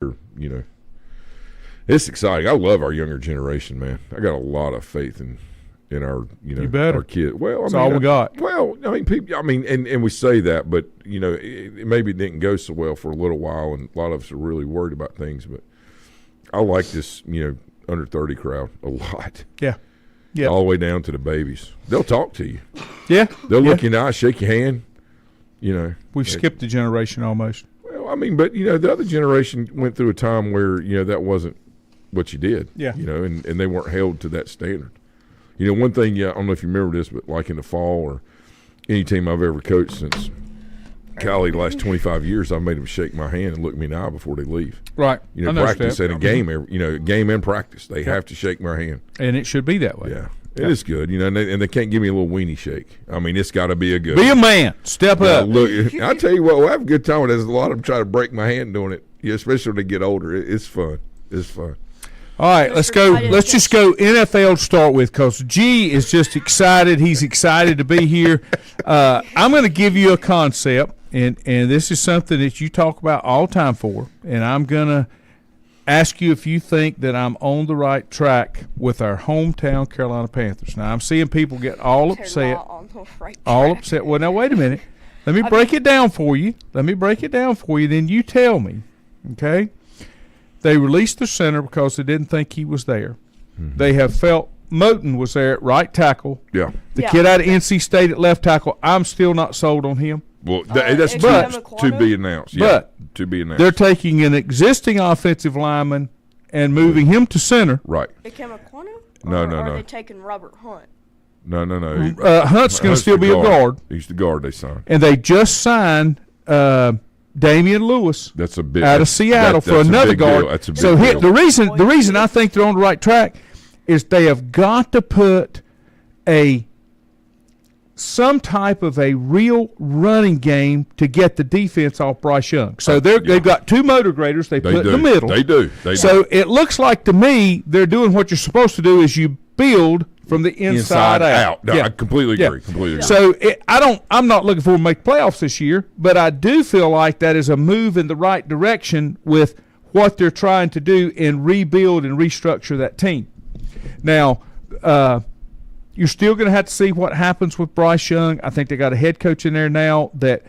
you know, it's exciting. I love our younger generation, man. I got a lot of faith in our, our kids. Well, that's all we got. Well, I mean, people. I mean, and we say that, but it maybe didn't go so well for a little while, and a lot of us are really worried about things. But I like this, under 30 crowd a lot. Yeah. Yeah. All the way down to the babies. They'll talk to you. Yeah. They'll look you in the eye, shake your hand. We've skipped a generation almost. Well, I mean, but the other generation went through a time where that wasn't what you did. Yeah. And they weren't held to that standard. One thing, I don't know if you remember this, but like in the fall or any team I've ever coached since Cali the last 25 years, I've made them shake my hand and look me in the eye before they leave. Right. Practice and a game, game and practice. They have to shake my hand. And it should be that way. Yeah. It is good, and they can't give me a little weenie shake. I mean, it's got to be a good. Be a man. Step up. Look, I tell you what, we'll have a good time with it. There's a lot of them try to break my hand doing it, especially when they get older. It's fun. It's fun. All right, let's go. Let's just go NFL to start with because G is just excited. He's excited to be here. I'm going to give you a concept, and this is something that you talk about all the time for, and I'm going to ask you if you think that I'm on the right track with our hometown Carolina Panthers. Now, I'm seeing people get all upset. All upset. Well, now, wait a minute. Let me break it down for you. Then you tell me, okay? They released the center because they didn't think he was there. Mm-hmm. They have felt Moton was there at right tackle. Yeah. The kid out of NC State at left tackle, I'm still not sold on him. Well, that's to be announced. But to be announced. They're taking an existing offensive lineman and moving him to center. Right. No. Are they taking Robert Hunt? No. Hunt's going to still be a guard. He's the guard they signed. And they just signed Damian Lewis. That's a big out of Seattle for another guard. That's a big deal. The reason I think they're on the right track is they have got to put some type of a real running game to get the defense off Bryce Young. So they've got two motor graders they put in the middle. They do. So it looks like to me they're doing what you're supposed to do is you build from the inside out. No, I completely agree. So I'm not looking forward to make playoffs this year, but I do feel like that is a move in the right direction with what they're trying to do and rebuild and restructure that team. Now, you're still going to have to see what happens with Bryce Young. I think they got a head coach in there now that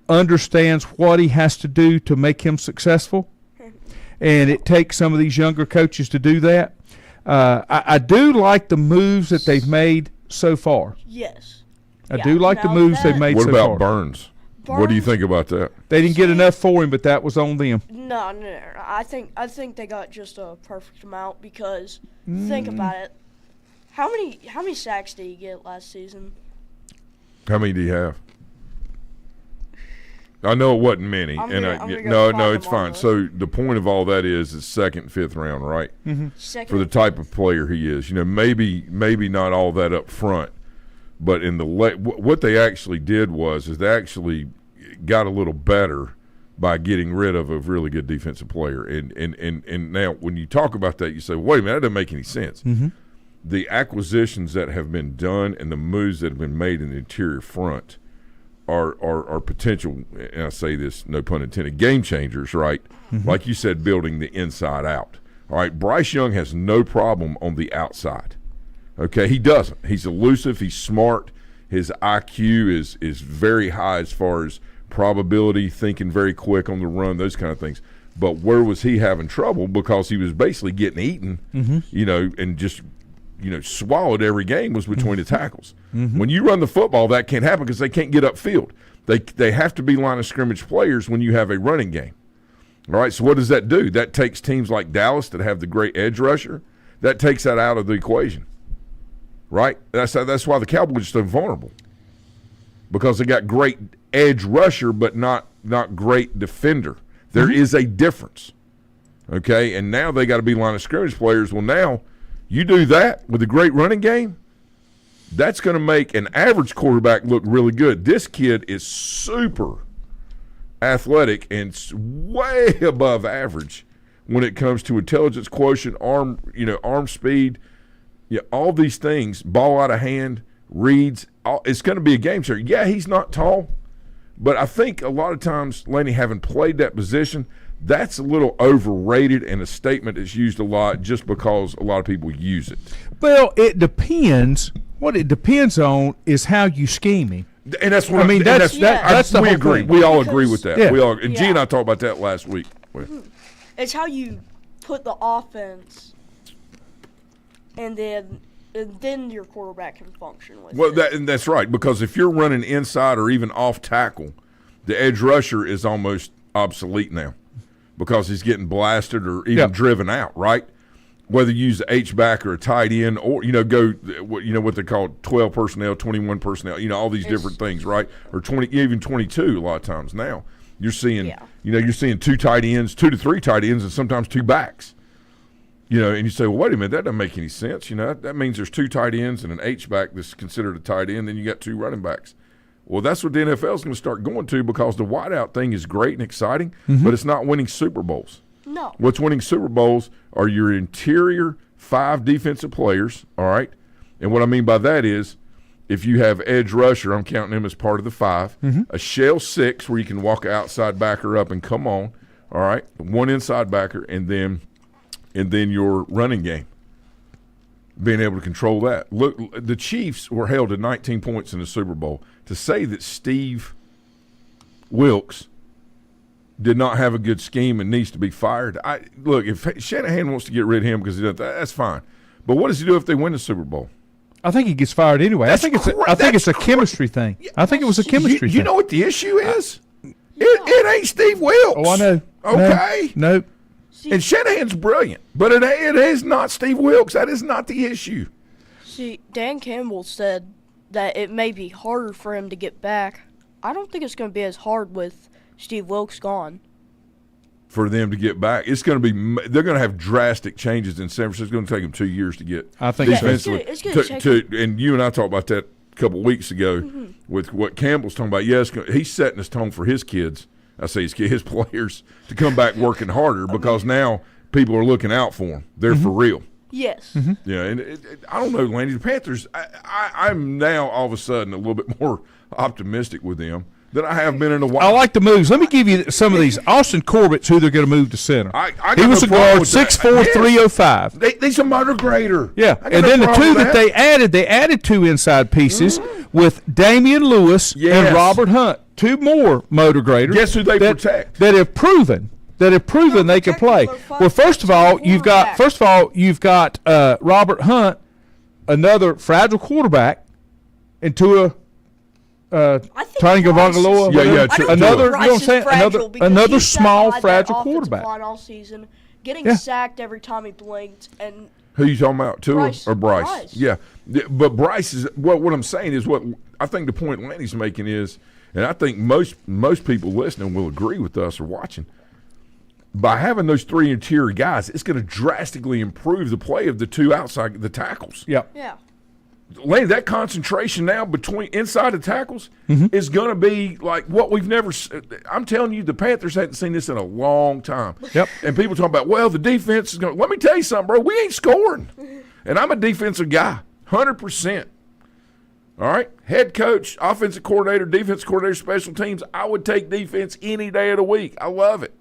understands what he has to do to make him successful, and it takes some of these younger coaches to do that. I do like the moves that they've made so far. Yes. I do like the moves they've made so far. What about Burns? What do you think about that? They didn't get enough for him, but that was on them. No. I think they got just a perfect amount because think about it. How many sacks did he get last season? How many do you have? I know it wasn't many. No, it's fine. So the point of all that is second, fifth round, right? Mm-hmm. For the type of player he is, maybe not all that up front, but in the what they actually did is they actually got a little better by getting rid of a really good defensive player. And now when you talk about that, you say, wait a minute, that doesn't make any sense. Mm-hmm. The acquisitions that have been done and the moves that have been made in the interior front are potential, and I say this, no pun intended, game changers, right? Mm-hmm. Like you said, building the inside out. All right, Bryce Young has no problem on the outside. Okay, he doesn't. He's elusive. He's smart. His IQ is very high as far as probability, thinking very quick on the run, those kind of things. But where was he having trouble? Because he was basically getting eaten, and just swallowed every game was between the tackles. Mm-hmm. When you run the football, that can't happen because they can't get upfield. They have to be line of scrimmage players when you have a running game. All right, so what does that do? That takes teams like Dallas that have the great edge rusher, that takes that out of the equation, right? That's why the Cowboys are so vulnerable, because they got great edge rusher but not great defender. There is a difference, okay? And now they got to be line of scrimmage players. Well, now you do that with a great running game, that's going to make an average quarterback look really good. This kid is super athletic and way above average when it comes to intelligence quotient, arm speed, all these things, ball out of hand, reads. It's going to be a game changer. Yeah, he's not tall, but I think a lot of times, Laney, having played that position, That's a little overrated and a statement that's used a lot just because a lot of people use it. Well, it depends. What it depends on is how you scheme him. And that's what I mean. That's the we whole agree. thing. We all agree with that. Yeah. We all, and G and I Yeah. talked about that last week. It's how you put the offense, and then your quarterback can function with Well, it. and that's right, because if you're running inside or even off tackle, the edge rusher is almost obsolete now because he's getting blasted or even driven out, right? Whether you use the H-back or a tight end or, go, what they call 12 personnel, 21 personnel, all these different things, right? Or 20, even 22 a lot of times now. You're seeing, you're seeing 2 tight ends, 2 to 3 tight ends, and sometimes 2 backs. And you say, well, wait a minute, that doesn't make any sense. That means there's 2 tight ends and an H-back that's considered a tight end, then you got 2 running backs. Well, that's what the NFL is going to start going to because the wideout thing is great and exciting, but it's not winning Super Bowls. No. What's winning Super Bowls are your interior 5 defensive players, all right? And what I mean by that is if you have edge rusher, I'm counting him as part of the 5, a shell 6 where you can walk an outside backer up and come on, all right? 1 inside backer, and then your running game, being able to control that. Look, the Chiefs were held to 19 points in the Super Bowl. To say that Steve Wilkes did not have a good scheme and needs to be fired, look, if Shanahan wants to get rid of him because he does that, that's fine. But what does he do if they win the Super Bowl? I think he gets fired anyway. I think it's a chemistry thing. I think it was a chemistry thing. You know what the issue is? It ain't Steve Wilkes. Oh, I know. Okay. No. And Shanahan's brilliant, but it is not Steve Wilkes. That is not the issue. See, Dan Campbell said that it may be harder for him to get back. I don't think it's going to be as hard with Steve Wilkes gone. For them to get back, it's going to be. They're going to have drastic changes in San Francisco. It's going to take them 2 years to get. I think defensively. It's gonna take and you and I talked about that a couple of weeks ago with what Campbell's talking about. Yes, he's setting his tone for his kids. I say his players to come back working harder because now people are looking out for them. They're for real. Yes. Yeah, and I don't know, Landy. The Panthers, I'm now all of a sudden a little bit more optimistic with them than I have been in a while. I like the moves. Let me give you some of these. Austin Corbett's who they're going to move to center. He was a guard, 6'4", 305. He's a motor grader. Yeah, and then the 2 that they added 2 inside pieces with Damian Lewis and Robert Hunt. 2 more motor graders. Guess who they protect? That have proven they can play. Well, first of all, you've got Robert Hunt, another fragile quarterback, and Tua Tagovailoa. Another, you know what I'm saying? Another small, fragile quarterback. All season, getting sacked every time he blinked, and who you talking about, Tua Bryce. or Bryce? Bryce. Yeah, but Bryce is what I'm saying is what I think the point Lanny's making is, and I think most people listening will agree with us or watching. By having those 3 interior guys, it's going to drastically improve the play of the 2 outside the tackles. Yeah. Lanny, that concentration now between inside the tackles is going to be like what we've never. I'm telling you, the Panthers hadn't seen this in a long time. Yep. And people talk about, well, the defense is going. Let me tell you something, bro. We ain't scoring, and I'm a defensive guy, 100%. All right, head coach, offensive coordinator, defensive coordinator, special teams. I would take defense any day of the week. I love it,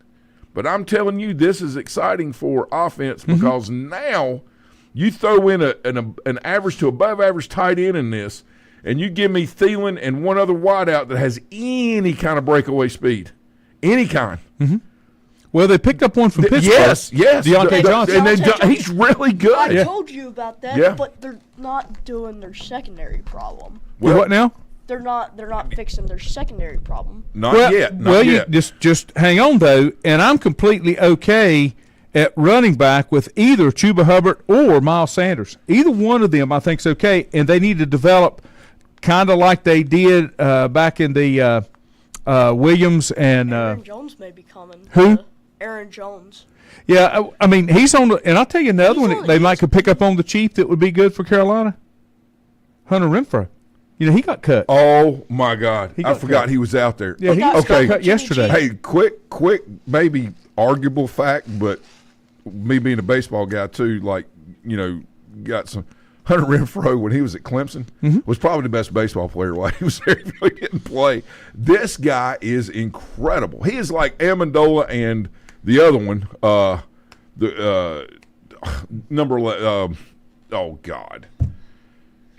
but I'm telling you, this is exciting for offense because now. You throw in an average to above average tight end in this, and you give me Thielen and one other wideout that has any kind of breakaway speed, any kind. Well, they picked up one from Pittsburgh. Yes, Deontay Johnson. And he's really good. I told you about that, Yeah. but they're not doing their secondary problem. Well, what now? They're not fixing their secondary problem. Not yet. You just hang on though, and I'm completely okay at running back with either Chuba Hubbard or Miles Sanders. Either one of them I think is okay, and they need to develop kind of like they did back in the Williams and Aaron Jones may be coming. Who? Aaron Jones. Yeah, I mean he's on the, and I'll tell you another one on they the might could pick up on the Chief that would be good for Carolina. Hunter Renfrow. He got cut. Oh my God! I forgot cut. he was out there. Yeah, he got cut yesterday. Hey, quick, maybe arguable fact, but me being a baseball guy too, got some. Hunter Renfrow, when he was at Clemson, was probably the best baseball player while he was there. He really didn't play. This guy is incredible. He is like Amendola and The other one, number 11. Oh God.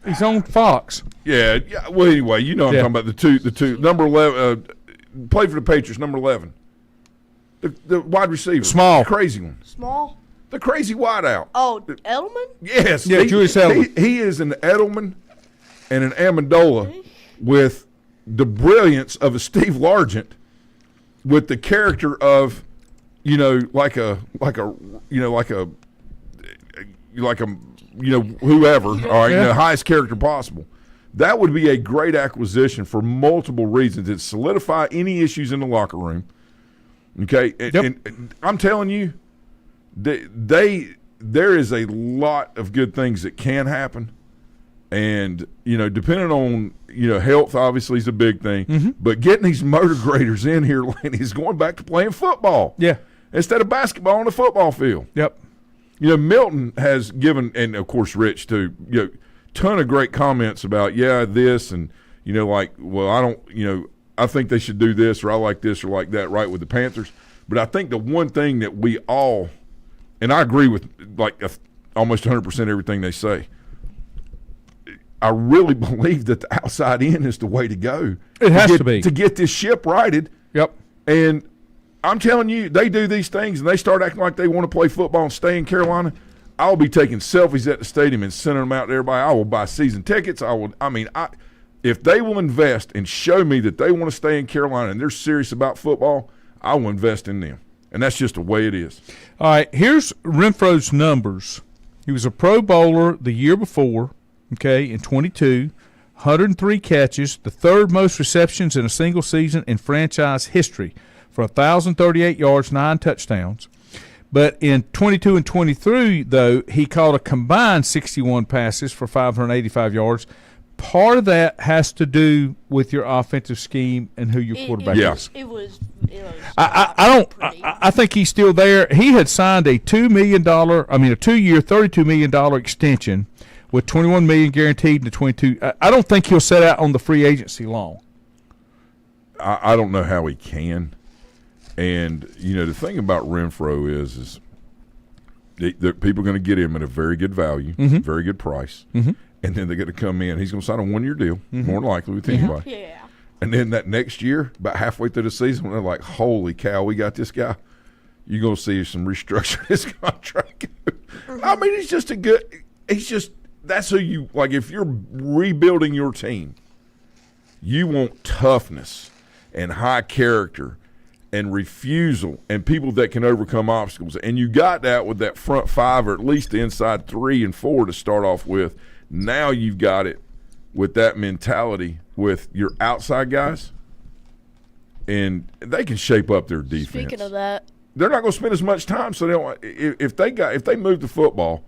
He's on Fox. Yeah. Well, anyway, you know what I'm talking about. The two. Number 11. Played for the Patriots. Number 11. The wide receiver. Small. The crazy one. Small. The crazy wideout. Oh, Edelman? Yes. Yeah, Julius Edelman. He is an Edelman and an Amendola with the brilliance of a Steve Largent with the character of, whoever, all right, highest character possible. That would be a great acquisition for multiple reasons. It'd solidify any issues in the locker room. Okay, and I'm telling you, there is a lot of good things that can happen, and depending on health, obviously is a big thing. But getting these motor graders in here, Laney, is going back to playing football. Yeah, instead of basketball on the football field. Yep. Milton has given, and of course Rich too, ton of great comments about this and I think they should do this, or I like this or like that, right, with the Panthers. But I think the one thing that we all, and I agree with almost 100% everything they say, I really believe that the outside in is the way to go. It has to be. To get this ship righted. Yep. And I'm telling you, they do these things and they start acting like they want to play football and stay in Carolina. I'll be taking selfies at the stadium and sending them out to everybody. I will buy season tickets. If they will invest and show me that they want to stay in Carolina and they're serious about football, I will invest in them. And that's just the way it is. All right, here's Renfro's numbers. He was a Pro Bowler the year before, in 22, 103 catches, the third most receptions in a single season in franchise history for 1,038 yards, 9 touchdowns. But in 22 and 23, though, he caught a combined 61 passes for 585 yards. Part of that has to do with your offensive scheme and who your quarterback is. It was I think he's still there. He had signed a $2 million, a 2-year, $32 million extension with $21 million guaranteed in the 22. I don't think he'll set out on the free agency long. I don't know how he can. And, the thing about Renfro is people are going to get him at a very good value, very good price. And then they're going to come in. He's going to sign a 1-year deal, more than likely, with anybody. Yeah. And then that next year, about halfway through the season, when they're like, holy cow, we got this guy, you're going to see some restructuring his contract. That's who you, if you're rebuilding your team, you want toughness and high character and refusal and people that can overcome obstacles. And you got that with that front 5 or at least the inside 3 and 4 to start off with. Now you've got it with that mentality with your outside guys, and they can shape up their defense. Speaking of that, they're not going to spend as much time. So they don't. If they move the football,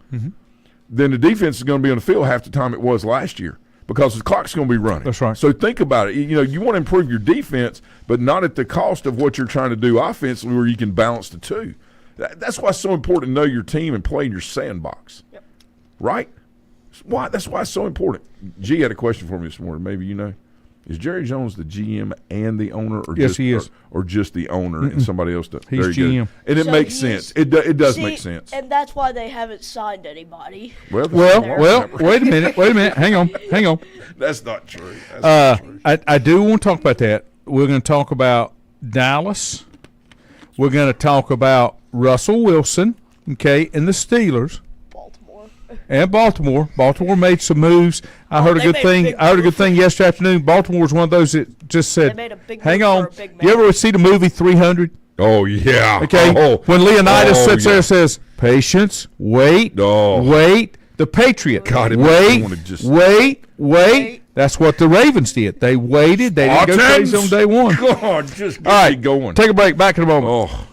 then the defense is going to be on the field half the time it was last year because the clock's going to be running. That's right. So think about it. You want to improve your defense, but not at the cost of what you're trying to do offensively, where you can balance the two. That's why it's so important to know your team and play in your sandbox. Yep. Right. That's why it's so important. G had a question for me this morning. Maybe is Jerry Jones the GM and the owner, or yes, he is, or just the owner and somebody else does? He's GM, and it makes sense. It does make sense, and that's why they haven't signed anybody. Well, wait a minute. Hang on. That's not true. That's not true. I do want to talk about that. We're going to talk about Dallas. We're going to talk about Russell Wilson, and the Steelers. And Baltimore. Baltimore made some moves. I heard a good thing yesterday afternoon. Baltimore was one of those that just said, hang on. You ever see the movie 300? Oh, yeah. Okay. When Leonidas sits there and says, patience, wait. The Patriot. God, wait. That's what the Ravens did. They waited. They didn't go crazy on day one. God, just get me going. Take a break. Back in a moment.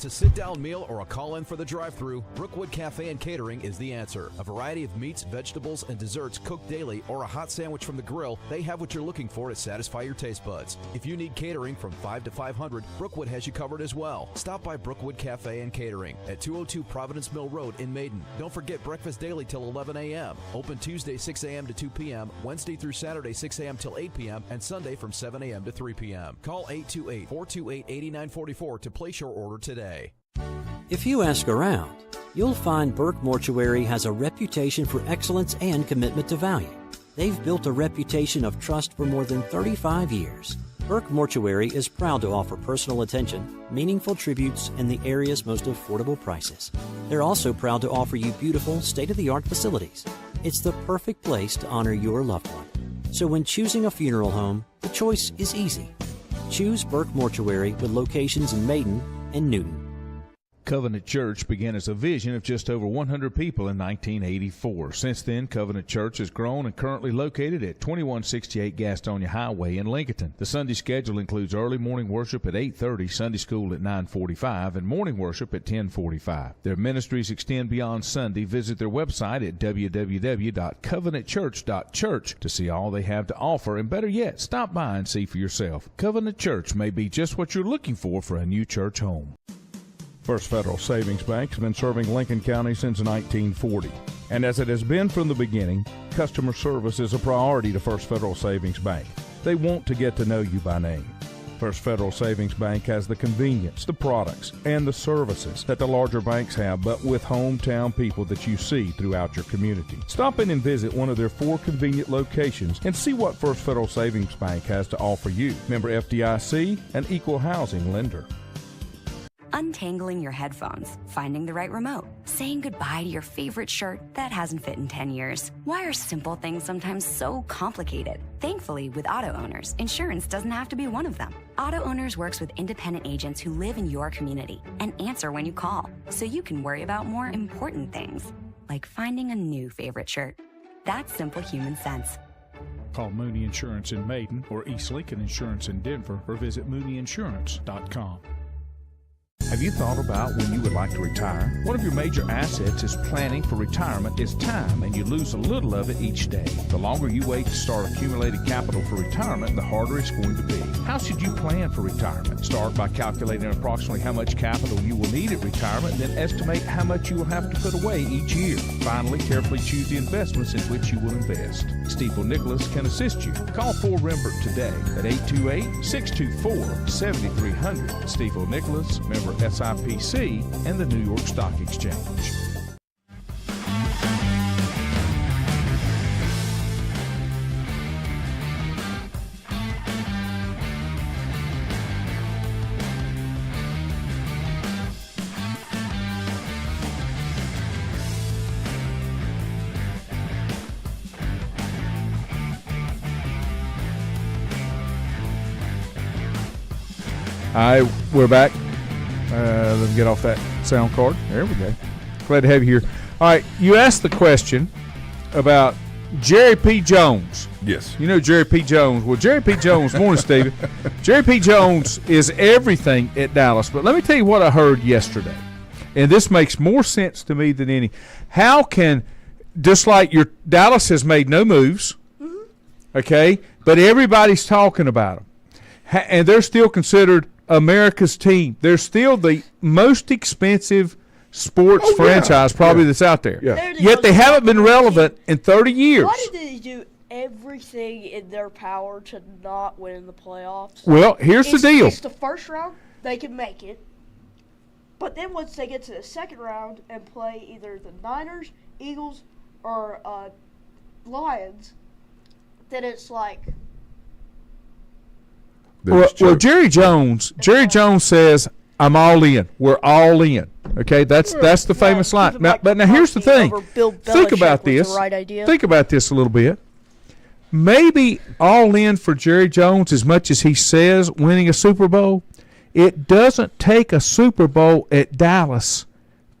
It's a sit-down meal or a call-in for the drive-thru, Brookwood Cafe and Catering is the answer. A variety of meats, vegetables, and desserts cooked daily, or a hot sandwich from the grill, they have what you're looking for to satisfy your taste buds. If you need catering from 5 to 500, Brookwood has you covered as well. Stop by Brookwood Cafe and Catering at 202 Providence Mill Road in Maiden. Don't forget breakfast daily till 11 a.m. Open Tuesday 6 a.m. to 2 p.m., Wednesday through Saturday 6 a.m. till 8 p.m., and Sunday from 7 a.m. to 3 p.m. Call 828-428-8944 to place your order today. If you ask around, you'll find Burke Mortuary has a reputation for excellence and commitment to value. They've built a reputation of trust for more than 35 years. Burke Mortuary is proud to offer personal attention, meaningful tributes, and the area's most affordable prices. They're also proud to offer you beautiful, state-of-the-art facilities. It's the perfect place to honor your loved one. So when choosing a funeral home, the choice is easy. Choose Burke Mortuary with locations in Maiden and Newton. Covenant Church began as a vision of just over 100 people in 1984. Since then, Covenant Church has grown and currently located at 2168 Gastonia Highway in Lincoln. The Sunday schedule includes early morning worship at 8:30, Sunday school at 9:45, and morning worship at 10:45. Their ministries extend beyond Sunday. Visit their website at www.covenantchurch.church to see all they have to offer, and better yet, stop by and see for yourself. Covenant Church may be just what you're looking for a new church home. First Federal Savings Bank has been serving Lincoln County since 1940. And as it has been from the beginning, customer service is a priority to First Federal Savings Bank. They want to get to know you by name. First Federal Savings Bank has the convenience, the products, and the services that the larger banks have, but with hometown people that you see throughout your community. Stop in and visit one of their 4 convenient locations and see what First Federal Savings Bank has to offer you. Member FDIC, an equal housing lender. Untangling your headphones, finding the right remote, saying goodbye to your favorite shirt that hasn't fit in 10 years. Why are simple things sometimes so complicated? Thankfully, with Auto Owners, insurance doesn't have to be one of them. Auto Owners works with independent agents who live in your community and answer when you call, so you can worry about more important things, like finding a new favorite shirt. That's simple human sense. Call Mooney Insurance in Maiden or East Lincoln Insurance in Denver or visit mooneyinsurance.com. Have you thought about when you would like to retire? One of your major assets is planning for retirement is time, and you lose a little of it each day. The longer you wait to start accumulating capital for retirement, the harder it's going to be. How should you plan for retirement? Start by calculating approximately how much capital you will need at retirement, then estimate how much you will have to put away each year. Finally, carefully choose the investments in which you will invest. Stifel Nicholas can assist you. Call Ford Rembert today at 828-624-7300. Stifel Nicholas, member SIPC, and the New York Stock Exchange. All right, we're back. Let me get off that sound card. There we go. Glad to have you here. All right, you asked the question about Jerry P. Jones. Yes. You know Jerry P. Jones. Well, Jerry P. Jones, morning, Stevie. Jerry P. Jones is everything at Dallas. But let me tell you what I heard yesterday. And this makes more sense to me than any. How can, just like your Dallas has made no moves, okay, but everybody's talking about them. And they're still considered America's team. They're still the most expensive sports franchise probably that's out there. Yeah. Yet they haven't been relevant in 30 years. Why did they do everything in their power to not win the playoffs? Well, here's the deal. It's the first round, they can make it. But then once they get to the second round and play either the Niners, Eagles, or Lions, then it's like... Well, Jerry Jones says, "I'm all in. We're all in." Okay, that's the famous line. Now, but now here's the thing. Think about this. Think about this a little bit. Maybe all in for Jerry Jones as much as he says winning a Super Bowl. It doesn't take a Super Bowl at Dallas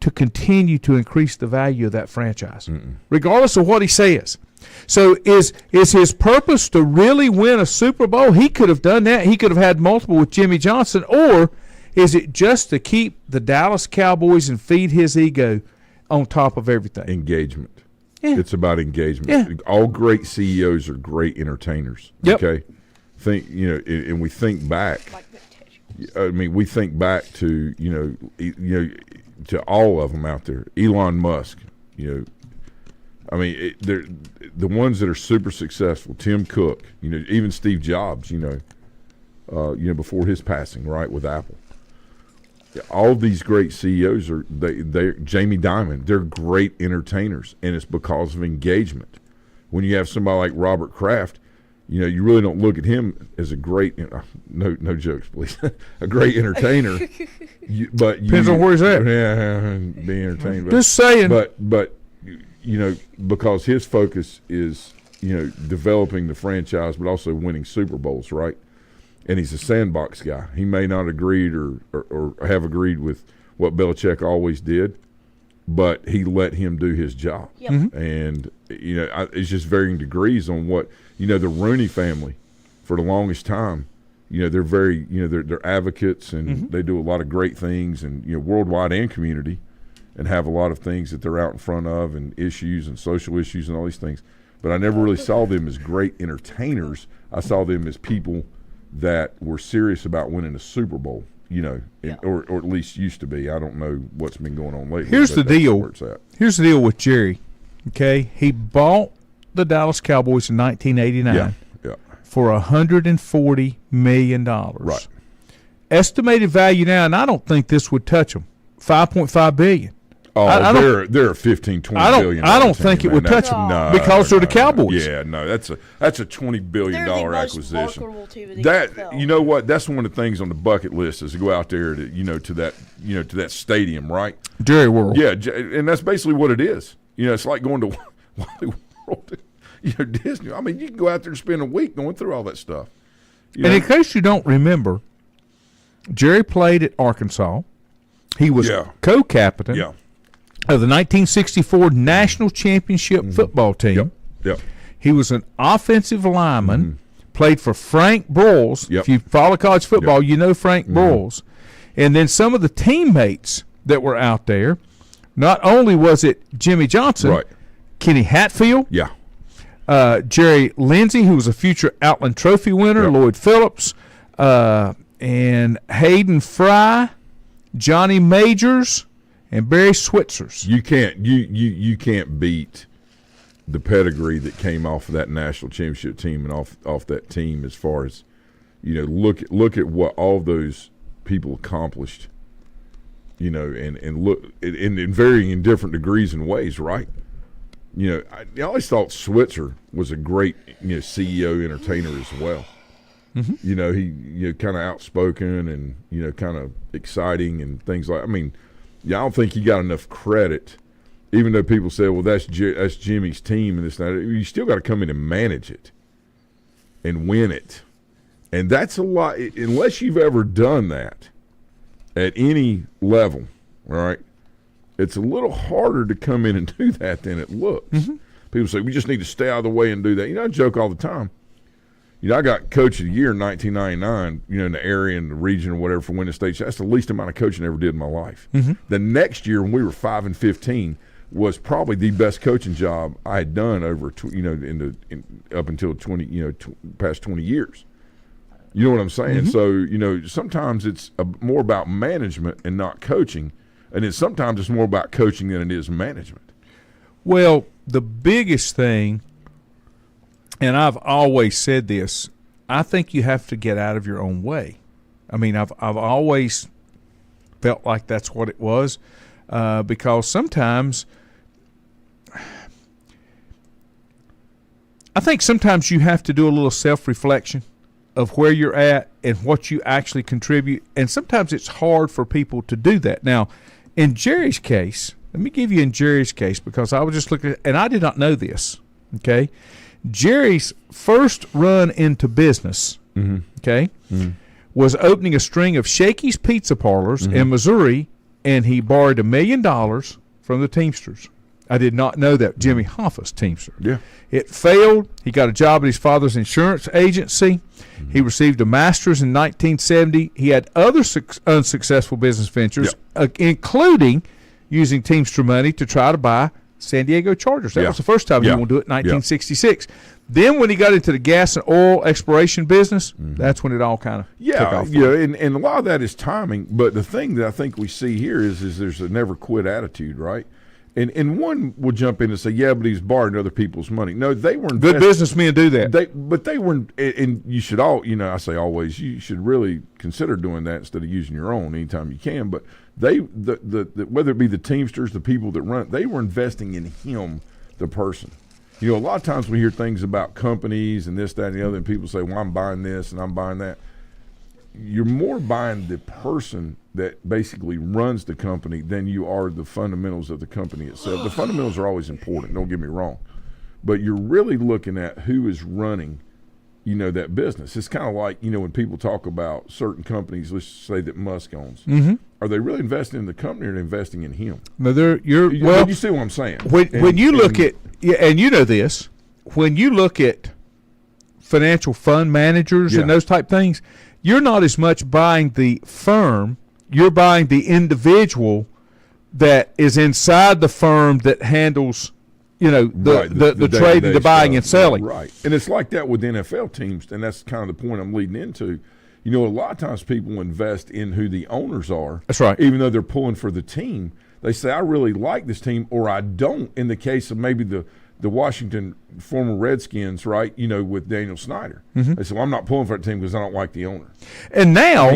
to continue to increase the value of that franchise, regardless of what he says. So is his purpose to really win a Super Bowl? He could have done that. He could have had multiple with Jimmy Johnson. Or is it just to keep the Dallas Cowboys and feed his ego on top of everything? Engagement. Yeah. It's about engagement. Yeah. All great CEOs are great entertainers. Yep. Okay. And we think back. I mean, we think back to to all of them out there. Elon Musk. I mean, they're the ones that are super successful. Tim Cook, even Steve Jobs, before his passing, right, with Apple. all these great CEOs they're Jamie Dimon. They're great entertainers, and it's because of engagement. When you have somebody like Robert Kraft, you really don't look at him as a great no jokes, please, a great entertainer. But depends on where he's at. Yeah, be entertained. Just saying. But because his focus is developing the franchise, but also winning Super Bowls, right? And he's a sandbox guy. He may not agreed or have agreed with what Belichick always did, but he let him do his job. Yep. Mm-hmm. And it's just varying degrees on what the Rooney family, for the longest time, they're very they're advocates, and they do a lot of great things, and worldwide and community, and have a lot of things that they're out in front of, and issues and social issues and all these things. But I never really saw them as great entertainers. I saw them as people that were serious about winning a Super Bowl, or at least used to be. I don't know what's been going on lately. Here's the deal. Where it's at. Here's the deal with Jerry. Okay, he bought the Dallas Cowboys in 1989 for $140 million. Right. Estimated value now, and I don't think this would touch them, $5.5 billion. Oh, they're 15, 20 billion. I don't think it would touch them because they're the Cowboys. Yeah, no, that's a $20 billion acquisition. Marketable team in the That NFL. you know what? That's one of the things on the bucket list is to go out there to that stadium, right? Jerry World. Yeah, and that's basically what it is. It's like going to Wally World, Disney. I mean, you can go out there and spend a week going through all that stuff. And in case you don't remember, Jerry played at Arkansas. He was co-captain of the 1964 National Championship football team. Yep. He was an offensive lineman, played for Frank Broyles. Yep. If you follow college football, you know Frank Broyles. And then some of the teammates that were out there, not only was it Jimmy Johnson, Right. Kenny Hatfield, Jerry Lindsay, who was a future Outland Trophy winner, Lloyd Phillips, and Hayden Fry, Johnny Majors, and Barry Switzers. You can't beat the pedigree that came off of that national championship team and off that team as far as look at what all those people accomplished. And look in varying different degrees and ways, right? I always thought Switzer was a great CEO entertainer as well. He kind of outspoken and kind of exciting and things like. I mean, I don't think he got enough credit, even though people say, "Well, that's Jimmy's team," and this and that. You still got to come in and manage it and win it, and that's a lot. Unless you've ever done that at any level, all right, it's a little harder to come in and do that than it looks. People say we just need to stay out of the way and do that. I joke all the time. I got Coach of the Year in 1999, in the area and the region or whatever for winning state. That's the least amount of coaching I ever did in my life. The next year when we were 5-15 was probably the best coaching job I had done over, up until 20, past 20 years. You know what I'm saying? So, sometimes it's more about management and not coaching. And then sometimes it's more about coaching than it is management. Well, the biggest thing, and I've always said this, I think you have to get out of your own way. I mean, I've always felt like that's what it was, because sometimes I think sometimes you have to do a little self-reflection of where you're at and what you actually contribute, and sometimes it's hard for people to do that. Now, in Jerry's case, let me give you in Jerry's case, because I was just looking at, and I did not know this, okay? Jerry's first run into business, was opening a string of Shakey's Pizza Parlors in Missouri, and he borrowed $1 million from the Teamsters. I did not know that. Jimmy Hoffa's Teamster. Yeah. It failed. He got a job at his father's insurance agency. He received a master's in 1970. He had other unsuccessful business ventures, including using Teamster money to try to buy San Diego Chargers. That was the first time he wanted to do it in 1966. Then when he got into the gas and oil exploration business, that's when it all kind of took off. And a lot of that is timing. But the thing that I think we see here is there's a never quit attitude, right? And one will jump in and say, yeah, but he's borrowing other people's money. No, they were Good businessmen do that. But they were, and you should I say always, you should really consider doing that instead of using your own anytime you can. But whether it be the Teamsters, the people that run it, they were investing in him, the person. A lot of times we hear things about companies and this, that, and the other, and people say, well, I'm buying this and I'm buying that. You're more buying the person that basically runs the company than you are the fundamentals of the company itself. The fundamentals are always important, don't get me wrong. But you're really looking at who is running, that business. It's kind of like, when people talk about certain companies, let's say that Musk owns. Mm-hmm. Are they really investing in the company or are they investing in him? No, you see what I'm saying? When you look at, and you know this, when you look at financial fund managers and those type things, you're not as much buying the firm, you're buying the individual that is inside the firm that handles, the trading, the buying and selling. Right. And it's like that with NFL teams, and that's kind of the point I'm leading into. A lot of times people invest in who the owners are. That's right. Even though they're pulling for the team. They say, I really like this team, or I don't, in the case of maybe the Washington former Redskins, right, with Daniel Snyder. Mm-hmm. They say, well, I'm not pulling for that team because I don't like the owner. And now,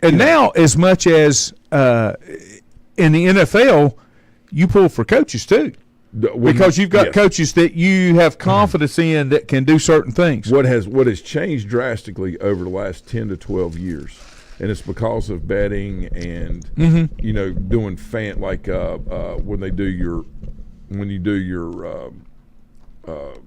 now as much as in the NFL, you pull for coaches too. Because you've got coaches that you have confidence in that can do certain things. What has changed drastically over the last 10 to 12 years, and it's because of betting and doing when you do your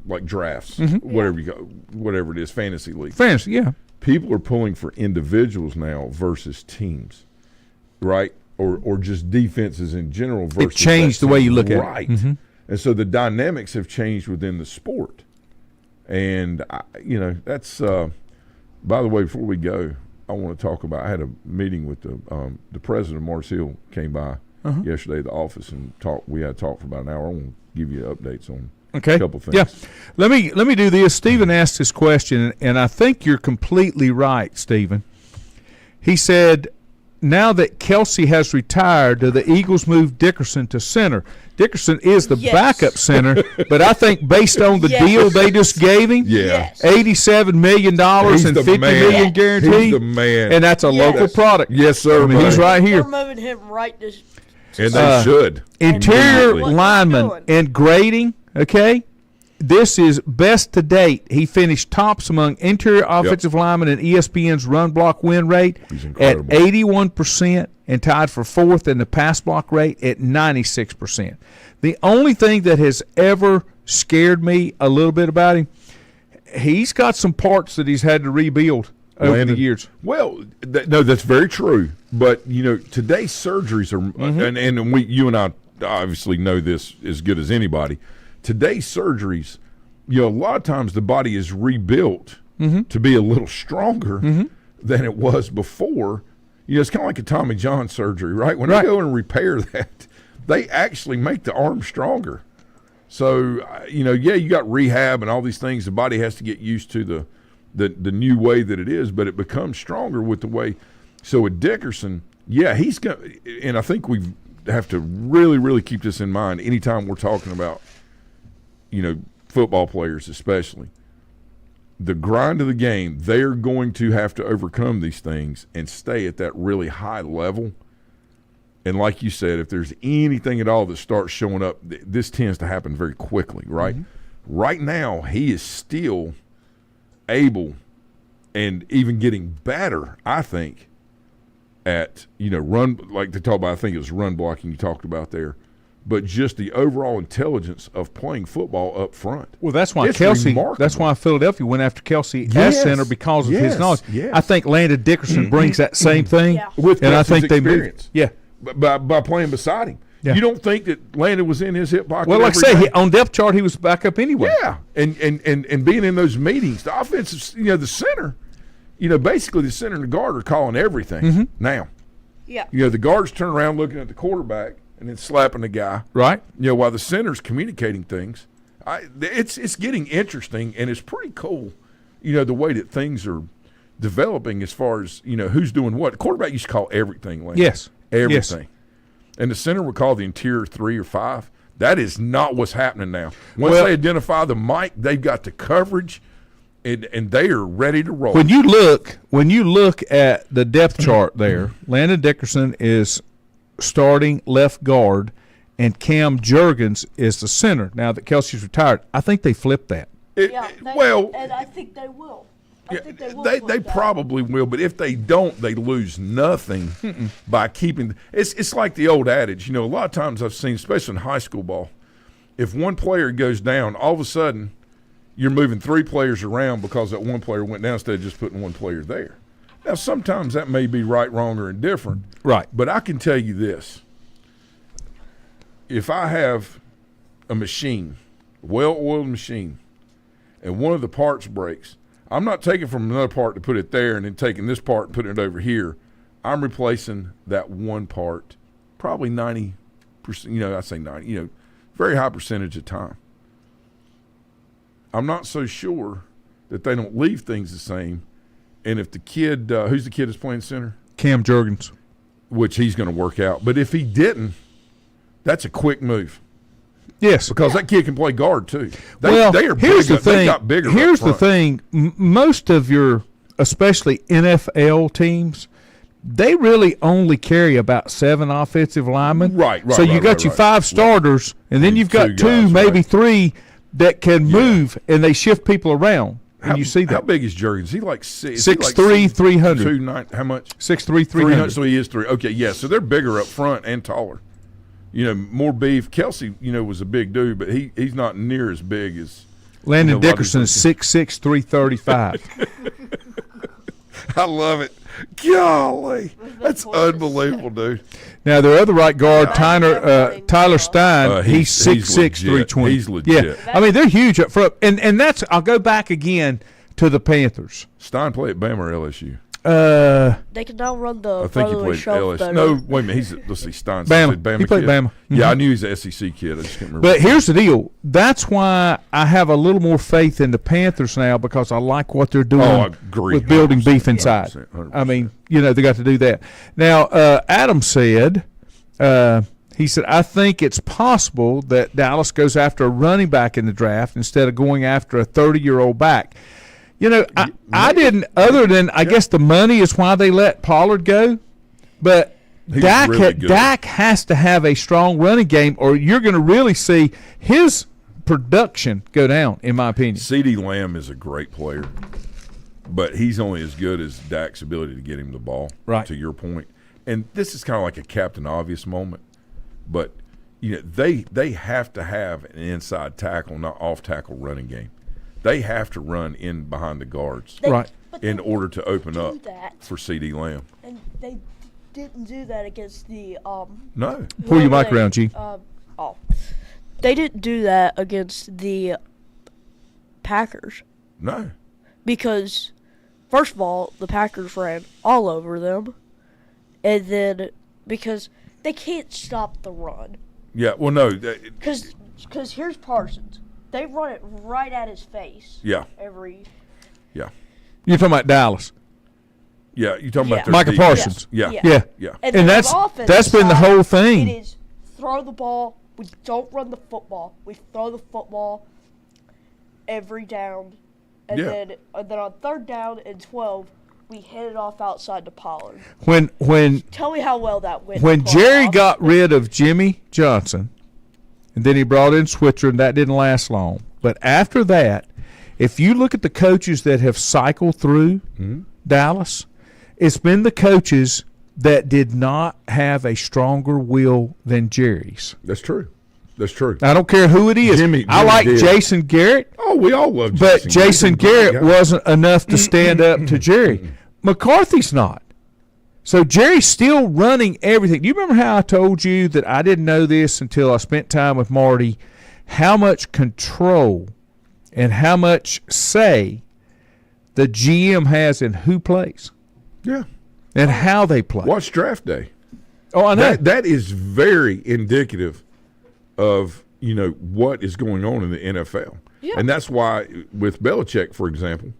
like drafts, whatever it is, fantasy league. Fantasy, yeah. People are pulling for individuals now versus teams, right? Or just defenses in general versus. It changed the way you look at it. Right. Mm-hmm. And so the dynamics have changed within the sport. And, that's by the way, before we go, I want to talk about, I had a meeting with the president, Mars Hill, came by yesterday at the office and talked. We had talked for about an hour. I want to give you updates on a couple things. Yeah. Let me do this. Stephen asked this question, and I think you're completely right, Stephen. He said, now that Kelsey has retired, do the Eagles move Dickerson to center? Dickerson is the backup center, but I think based on the deal they just gave him, $87 million and $50 million guaranteed. He's the man. And that's a local product. Yes, sir. I mean, he's right here. They're moving him right this. And they should. Interior lineman and grading, okay? This is best to date. He finished tops among interior offensive linemen in ESPN's run block win rate at 81% and tied for fourth in the pass block rate at 96%. The only thing that has ever scared me a little bit about him, he's got some parts that he's had to rebuild over the years. Well, no, that's very true. But, today's surgeries are, and you and I obviously know this as good as anybody. Today's surgeries, a lot of times the body is rebuilt to be a little stronger than it was before. It's kind of like a Tommy John surgery, right? When they go and repair that, they actually make the arm stronger. So, you got rehab and all these things. The body has to get used to the new way that it is, but it becomes stronger with the way. So with Dickerson, he's going, and I think we have to really, really keep this in mind anytime we're talking about, football players especially. The grind of the game, they're going to have to overcome these things and stay at that really high level. And like you said, if there's anything at all that starts showing up, this tends to happen very quickly, right? Mm-hmm. Right now, he is still able and even getting better, I think, at, run, like they talk about, I think it was run blocking you talked about there. But just the overall intelligence of playing football up front. Well, that's why that's why Philadelphia went after Kelsey as center because of his knowledge. Yes. I think Landon Dickerson brings that same thing. Yeah. With and I think they experience. By playing beside him. Yeah. You don't think that Landon was in his hip pocket? Well, like I say, on depth chart, he was back up anyway. Yeah, and being in those meetings, the offensive, the center, basically the center and the guard are calling everything now. Yeah. The guards turn around looking at the quarterback and then slapping the guy. Right. While the center's communicating things. It's getting interesting, and it's pretty cool, the way that things are developing as far as, who's doing what. The quarterback used to call everything, Landon. Yes. Everything. Yes. And the center would call the interior 3 or 5. That is not what's happening now. Once they identify the mic, they've got the coverage, and they are ready to roll. When you look at the depth chart there, Landon Dickerson is starting left guard, and Cam Jurgens is the center. Now that Kelsey's retired, I think they flipped that. And I think they will. They probably will, but if they don't, they lose nothing by keeping. It's like the old adage, a lot of times I've seen, especially in high school ball, if one player goes down, all of a sudden you're moving 3 players around because that one player went down instead of just putting one player there. Now, sometimes that may be right, wrong, or indifferent. Right. But I can tell you this. If I have a machine, a well-oiled machine, and one of the parts breaks, I'm not taking from another part to put it there and then taking this part and putting it over here. I'm replacing that one part probably 90%, I say 90, very high percentage of time. I'm not so sure that they don't leave things the same. And if the kid, who's the kid that's playing center? Cam Jurgens. Which he's going to work out. But if he didn't, that's a quick move. Yes. Because that kid can play guard too. Here's the thing. They got bigger. Here's the thing. Most of your, especially NFL teams, they really only carry about 7 offensive linemen. Right. So you got your 5 starters, and then you've got 2, maybe 3 that can move, and they shift people around. And you see that. How big is Jurgens? Is he like 6'3", 300. 290. How much? 6'3", 300. So he is 3. Okay, yeah. So they're bigger up front and taller. More beef. Kelsey, was a big dude, but he's not near as big as Landon Dickerson is 6'6", 335. I love it. Golly, that's unbelievable, dude. Now the other right guard, Tyler Stein, he's 6'6", 320. He's legit. Yeah, I mean they're huge up front, and that's. I'll go back again to the Panthers. Stein played at Bama or LSU. They can now run the. I think he played LSU. Better. No, wait a minute. Let's see. Stein. Bama. He played kid. Bama. Mm-hmm. Yeah, I knew he was an SEC kid. I just can't remember. But here's the deal. That's why I have a little more faith in the Panthers now because I like what they're doing with building beef inside. 100%. I mean, they got to do that. Now, Adam said, he said, I think it's possible that Dallas goes after a running back in the draft instead of going after a 30-year-old back. I didn't, other than I guess the money is why they let Pollard go, but Dak has to have a strong running game or you're going to really see his production go down, in my opinion. CeeDee Lamb is a great player, but he's only as good as Dak's ability to get him the ball, right. To your point. And this is kind of like a Captain Obvious moment, but they have to have an inside tackle, not off-tackle running game. They have to run in behind the guards in order to open up for CeeDee Lamb. And they didn't do that against the No. Pull your mic around, G. They didn't do that against the Packers. No. Because, first of all, the Packers ran all over them. And then, because they can't stop the run. Yeah, well, no. Because here's Parsons. They run it right at his face. Yeah. You're talking about Dallas. Yeah, you're talking about their Michael defense. Parsons. Yeah. And that's been the whole thing. It is throw the ball. We don't run the football. We throw the football every down. And then on 3rd down and 12, we hand it off outside to Pollard. Tell me how well that went. When Jerry got rid of Jimmy Johnson, and then he brought in Switzer, and that didn't last long. But after that, if you look at the coaches that have cycled through Dallas, it's been the coaches that did not have a stronger will than Jerry's. That's true. I don't care who it is. Jimmy I like did. Jason Garrett. Oh, we all love Jason. But Jason Garrett wasn't enough to stand up to Jerry. McCarthy's not. So Jerry's still running everything. Do you remember how I told you that I didn't know this until I spent time with Marty, how much control and how much say the GM has in who plays? Yeah. And how they play. Watch draft day. Oh, I know. That is very indicative of, what is going on in the NFL. Yeah. And that's why with Belichick, for example,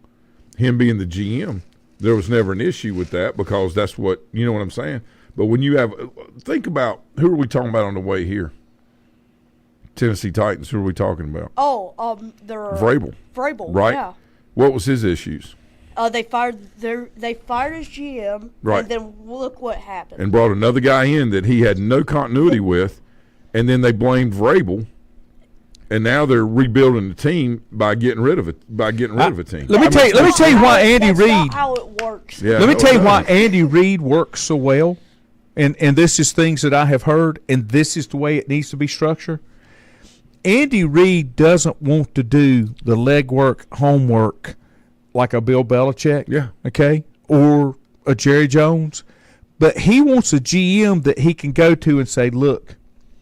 him being the GM, there was never an issue with that because that's what, you know what I'm saying? But when you have – think about – who are we talking about on the way here? Tennessee Titans. Who are we talking about? They're Vrabel. Vrabel, Right. yeah. What was his issues? They fired his GM, Right. and then look what happened. And brought another guy in that he had no continuity with, and then they blamed Vrabel, and now they're rebuilding the team by getting rid of it. By getting rid of a team. Let me tell you why Andy That's Reid. not how it works. Yeah, Let me no, tell you no. why Andy Reid works so well, and this is things that I have heard, and this is the way it needs to be structured. Andy Reid doesn't want to do the legwork, homework, like a Bill Belichick, Yeah. okay, or a Jerry Jones, but he wants a GM that he can go to and say, look,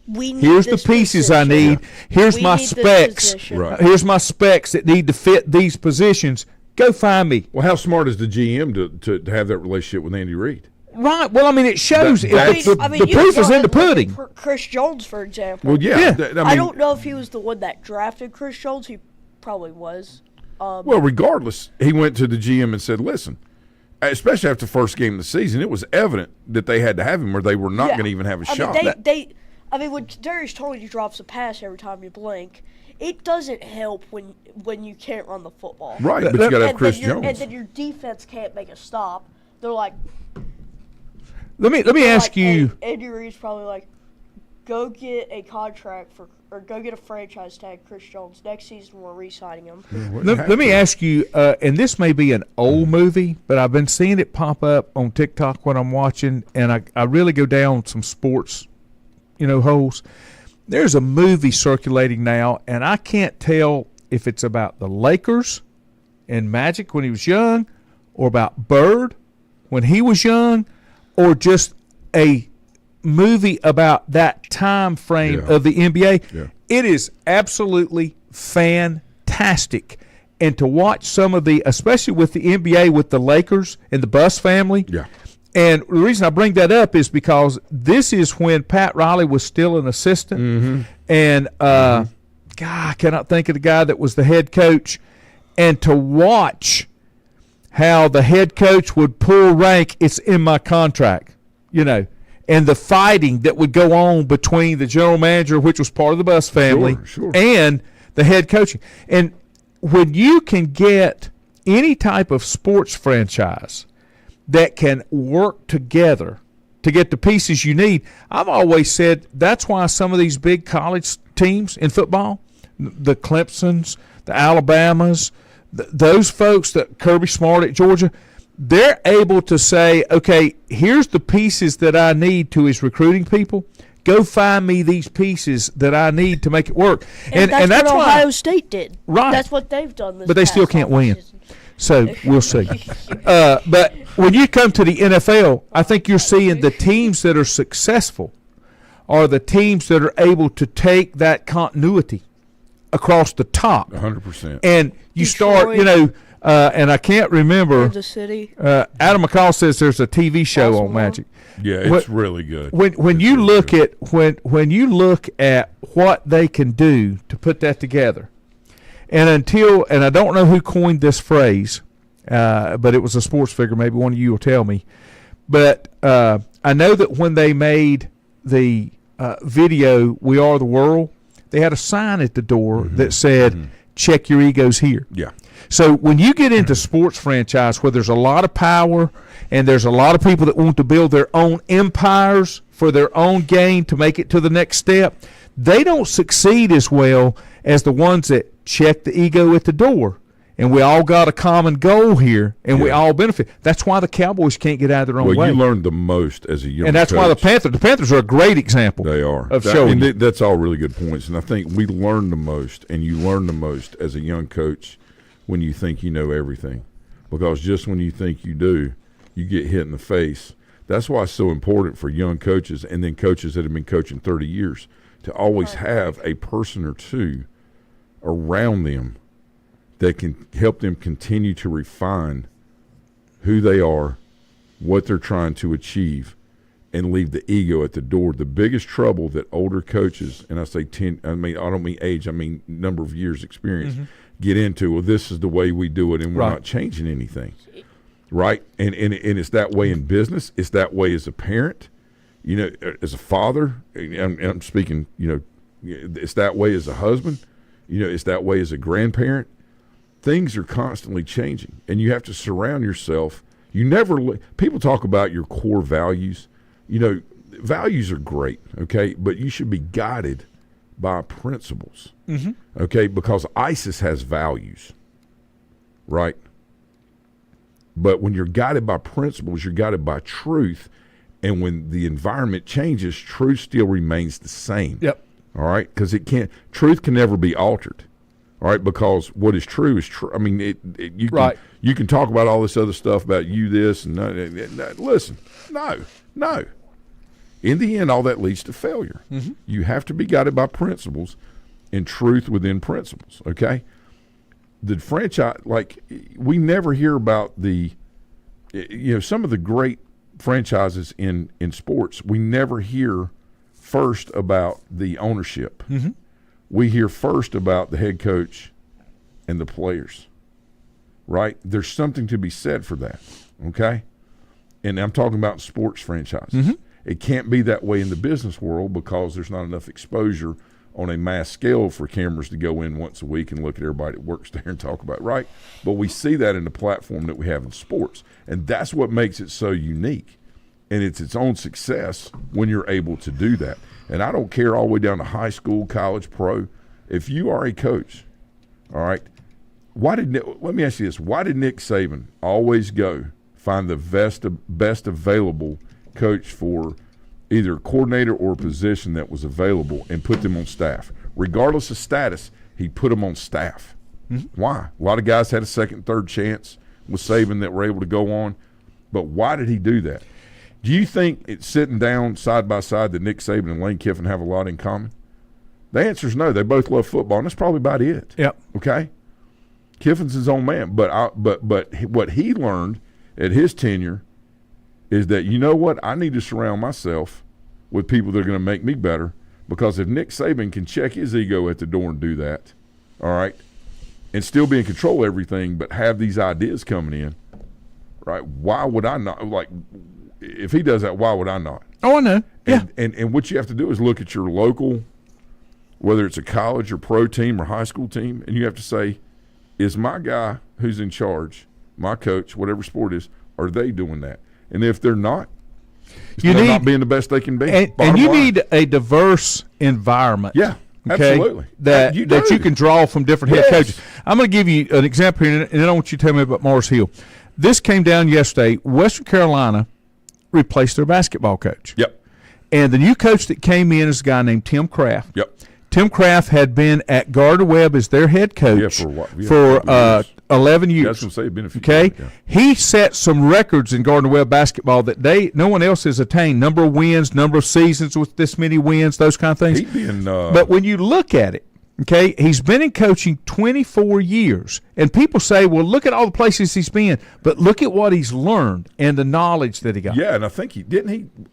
We need here's the this pieces position. I need. Here's We my need this specs. position. Right. Here's my specs that need to fit these positions. Go find me. Well, how smart is the GM to have that relationship with Andy Reid? Right. Well, I mean, it shows. That's- the you proof is saw in the it with pudding. Chris Jones, for example. Well, yeah. Yeah. I mean, I don't know if he was the one that drafted Chris Jones. He probably was. Well, regardless, he went to the GM and said, listen, especially after the first game of the season, it was evident that they had to have him or they were not Yeah. going to even have a I shot. mean, when Darius Tony drops a pass every time you blink, it doesn't help when you can't run the football. Right, but you got to have Chris And Jones. then your defense can't make a stop. They're like, Let me ask you. Andy Reid's probably like, go get a contract or go get a franchise tag, Chris Jones. Next season we're re-signing him. Let me ask you, and this may be an old movie, but I've been seeing it pop up on TikTok when I'm watching, and I really go down some sports, holes. There's a movie circulating now, and I can't tell if it's about the Lakers and Magic when he was young, or about Bird when he was young, or just a movie about that time frame Yeah. of the NBA. Yeah. It is absolutely fantastic. And to watch some of the, especially with the NBA, with the Lakers and the Buss family. Yeah. And the reason I bring that up is because this is when Pat Riley was still an assistant. Mm-hmm. And, God, I cannot think of the guy that was the head coach. And to watch how the head coach would pull rank, it's in my contract, and the fighting that would go on between the general manager, which was part of the Buss family, Sure. and the head coaching. And when you can get any type of sports franchise that can work together to get the pieces you need, I've always said that's why some of these big college teams in football, the Clemsons, the Alabamas, those folks, that Kirby Smart at Georgia, they're able to say, okay, here's the pieces that I need to his recruiting people. Go find me these pieces that I need to make it work. And that's what why, Ohio State did. Right. That's what they've done this but they still past can't win. offseason. So we'll see. But when you come to the NFL, I think you're seeing the teams that are successful are the teams that are able to take that continuity across the top. 100%. And you Detroit. start, and I can't remember. Kansas City. Adam McCall says there's a TV show on Baltimore. Magic. Yeah, it's What- really good. When It's you really look good. at when you look at what they can do to put that together, and I don't know who coined this phrase, but it was a sports figure. Maybe one of you will tell me. But I know that when they made the video "We Are the World," they had a sign at the door that said, "Check your egos here." Yeah. So when you get into sports franchise where there's a lot of power and there's a lot of people that want to build their own empires for their own gain to make it to the next step, they don't succeed as well as the ones that check the ego at the door. And we all got a common goal here, and we Yeah. all benefit. That's why the Cowboys can't get out of their own Well, way. you learn the most as a young And that's why the coach. Panthers are a great example. They are. Of showing and you. that's all really good points. And I think we learn the most, and you learn the most as a young coach when you think you know everything. Because just when you think you do, you get hit in the face. That's why it's so important for young coaches and then coaches that have been coaching 30 years to always have a person or two around them that can help them continue to refine who they are, what they're trying to achieve, and leave the ego at the door. The biggest trouble that older coaches, and I say 10, I don't mean age, I mean number of years experience, get into, well, this is the way we do it, and we're Right. not changing anything. Right? And it's that way in business. It's that way as a parent, as a father. I'm speaking, It's that way as a husband. It's that way as a grandparent. Things are constantly changing, and you have to surround yourself. People talk about your core values. Values are great, okay, but you should be guided by principles, okay, because ISIS has values, right? But when you're guided by principles, you're guided by truth, and when the environment changes, truth still remains the same. Yep. All right, because truth can never be altered. All right, because what is true is true. I mean, you can talk about all this other stuff about you this and listen, no. In the end, all that leads to failure. You have to be guided by principles and truth within principles. Okay, the franchise, we never hear about some of the great franchises in sports. We never hear first about the ownership. We hear first about the head coach and the players, right? There's something to be said for that, okay? And I'm talking about sports franchises. It can't be that way in the business world because there's not enough exposure on a mass scale for cameras to go in once a week and look at everybody that works there and talk about it, right? But we see that in the platform that we have in sports, and that's what makes it so unique. And it's its own success when you're able to do that. And I don't care all the way down to high school, college, pro. If you are a coach, all right, let me ask you this. Why did Nick Saban always go find the best available coach for either a coordinator or a position that was available and put them on staff? Regardless of status, he put them on staff. Why? A lot of guys had a second, third chance with Saban that were able to go on. But why did he do that? Do you think it's sitting down side by side that Nick Saban and Lane Kiffin have a lot in common? The answer is no. They both love football, and that's probably about it. Yep. Okay? Kiffin's his own man. But what he learned at his tenure is that, you know what, I need to surround myself with people that are going to make me better, because if Nick Saban can check his ego at the door and do that, all right, and still be in control of everything but have these ideas coming in, right, why would I not? If he does that, why would I not? Oh, I know. Yeah. And what you have to do is look at your local, whether it's a college or pro team or high school team, and you have to say, is my guy who's in charge, my coach, whatever sport is, are they doing that? And if they're not, they're not being the best they can be. And you need a diverse environment. Yeah, okay, absolutely. That you can draw from different head coaches. I'm going to give you an example here, and then I want you to tell me about Mars Hill. This came down yesterday. Western Carolina replaced their basketball coach. Yep. And the new coach that came in is a guy named Tim Kraft. Yep. Tim Kraft had been at Gardner-Webb as their head coach for 11 years. Yeah, I was going to say it'd been a few okay. years, yeah. He set some records in Gardner-Webb basketball that no one else has attained. Number of wins, number of seasons with this many wins, those kind of things. But when you look at it, okay, he's been in coaching 24 years. And people say, well, look at all the places he's been, but look at what he's learned and the knowledge that he got. Yeah, and I think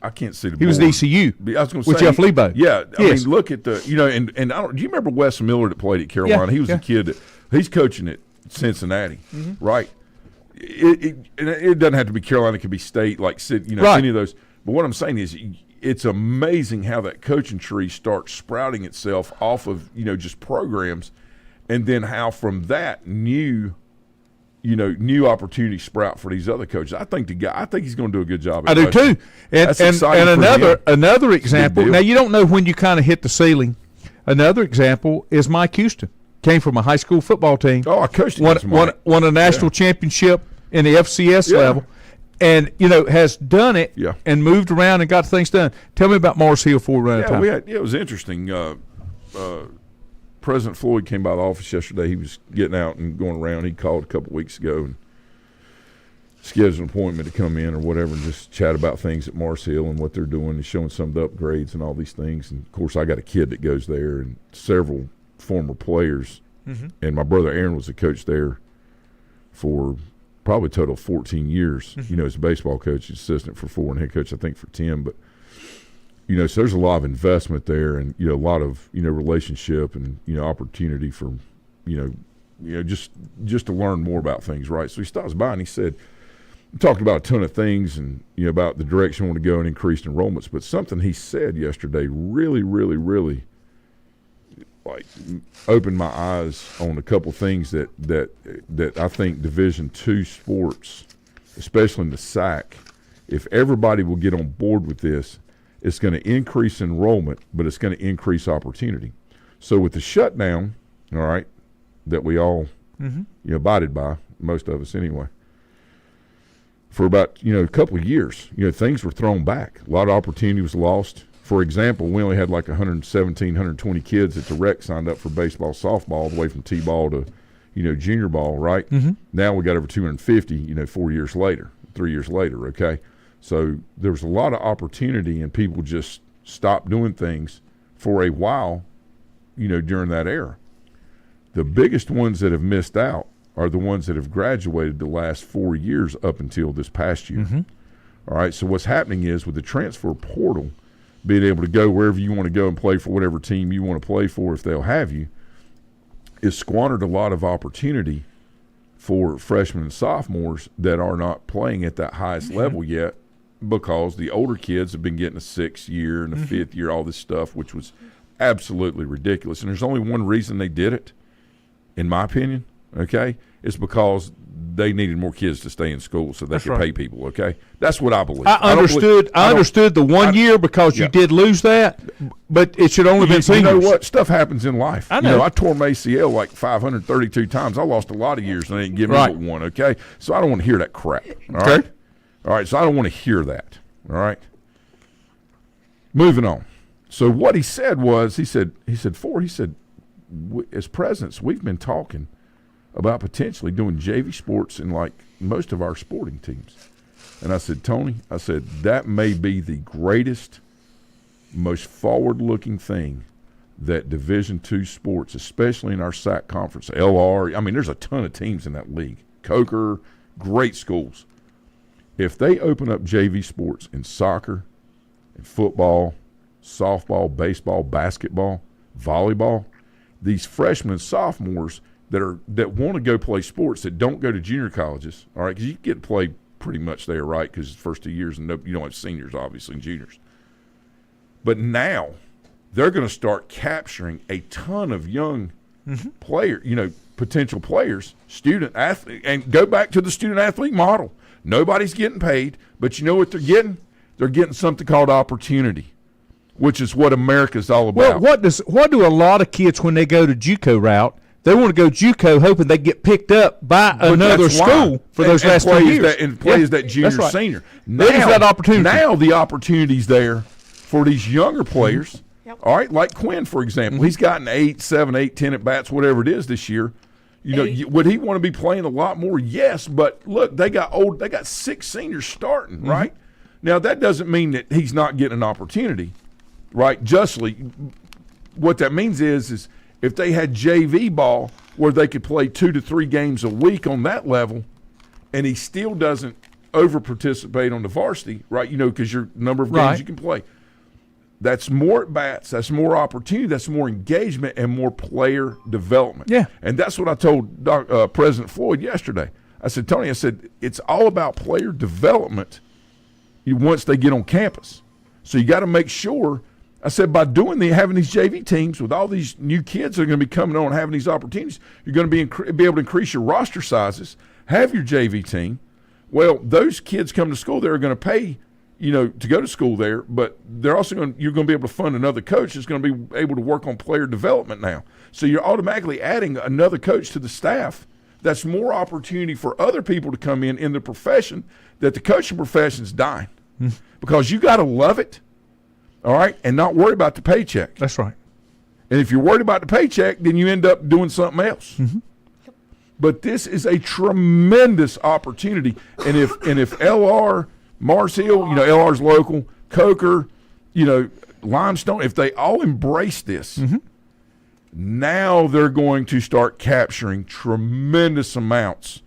I can't see the He was at ECU I was going to say, with Jeff Lebo. Yeah, yes. I mean, look at the, and I don't, do you remember Wes Miller that played at Carolina? Yeah, he was a kid that, he's coaching at Cincinnati, right? It doesn't have to be Carolina, it could be state, right. Any of those. But what I'm saying is, it's amazing how that coaching tree starts sprouting itself off of, just programs, and then how from that new opportunities sprout for these other coaches. I think he's going to do a good job. I do too. And another example. Now, you don't know when you kind of hit the ceiling. Another example is Mike Houston. Came from a high school football team. Oh, I coached won a national championship in the FCS level. And, has done it and moved around and got things done. Tell me about Mars Hill before we run out of time. It was interesting. President Floyd came by the office yesterday. He was getting out and going around. He called a couple weeks ago and scheduled an appointment to come in or whatever and just chat about things at Mars Hill and what they're doing and showing some of the upgrades and all these things. And, of course, I got a kid that goes there and several former players. And my brother Aaron was a coach there for – probably a total of 14 years, as a baseball coach, assistant for 4, and head coach, I think, for 10. But, so there's a lot of investment there and, a lot of, relationship and, opportunity for, just to learn more about things, right? So he stops by and he said, we talked about a ton of things and, about the direction we want to go and increased enrollments. But something he said yesterday really, really, really like opened my eyes on a couple things that I think Division II sports, especially in the SAC, if everybody will get on board with this, it's going to increase enrollment, but it's going to increase opportunity. So with the shutdown, all right, that we all abided by, most of us anyway, for about a couple of years, things were thrown back. A lot of opportunity was lost. For example, we only had like 117, 120 kids at the rec signed up for baseball, softball, all the way from T-ball to, junior ball, right? Mm-hmm. Now we got over 250, 3 years later, okay? So there was a lot of opportunity, and people just stopped doing things for a while, during that era. The biggest ones that have missed out are the ones that have graduated the last 4 years up until this past year. Mm-hmm. All right, so what's happening is with the transfer portal, being able to go wherever you want to go and play for whatever team you want to play for if they'll have you, is squandered a lot of opportunity for freshmen and sophomores that are not playing at that highest level yet, because the older kids have been getting a 6th year and a 5th year, all this stuff, which was absolutely ridiculous. And there's only one reason they did it, in my opinion, okay? It's because they needed more kids to stay in school so they could pay people, okay? That's what I believe. I understood the 1 year because you did lose that, but it should only been seniors. You know what? Stuff happens in life. I know. I tore my ACL like 532 times. I lost a lot of years and they didn't give me but one, okay? So I don't want to hear that crap, all right? All right, so I don't want to hear that, all right? Moving on. So what he said was, he said, as presidents, we've been talking about potentially doing JV sports in like most of our sporting teams. And I said, Tony, that may be the greatest, most forward-looking thing that Division II sports, especially in our SAC conference, LR, I mean, there's a ton of teams in that league. Coker, great schools. If they open up JV sports in soccer, in football, softball, baseball, basketball, volleyball, these freshmen and sophomores that want to go play sports that don't go to junior colleges, all right, because you get to play pretty much there, right, because it's the first 2 years and you don't have seniors, obviously, and juniors. But now they're going to start capturing a ton of young players, potential players, student athlete, and go back to the student athlete model. Nobody's getting paid, but you know what they're getting? They're getting something called opportunity, which is what America's all about. Well, what do a lot of kids when they go to JUCO route? They want to go JUCO hoping they get picked up by another school for those last 2 years. And play as that junior, senior. There's that opportunity. Now the opportunity's there for these younger players. All right, like Quinn, for example. He's gotten 8, 7, 8, 10 at-bats, whatever it is this year. Would he want to be playing a lot more? Yes, but look, they got 6 seniors starting, right? Now, that doesn't mean that he's not getting an opportunity, right? Justly, what that means is if they had JV ball where they could play 2 to 3 games a week on that level, and he still doesn't over-participate on the varsity, right, because your number of games you can play. That's more at-bats, that's more opportunity, that's more engagement, and more player development. Yeah. And that's what I told President Floyd yesterday. I said, Tony, it's all about player development once they get on campus. So you got to make sure, I said, by having these JV teams with all these new kids that are going to be coming on and having these opportunities, you're going to be able to increase your roster sizes, have your JV team. Well, those kids come to school, they're going to pay to go to school there, but they're also you're going to be able to fund another coach that's going to be able to work on player development now. So you're automatically adding another coach to the staff. That's more opportunity for other people to come in the profession, that the coaching profession's dying. Because you got to love it, all right, and not worry about the paycheck. That's right. And if you're worried about the paycheck, then you end up doing something else. But this is a tremendous opportunity. And if LR, Mars Hill, LR's local, Coker, Limestone, if they all embrace this, now they're going to start capturing tremendous amounts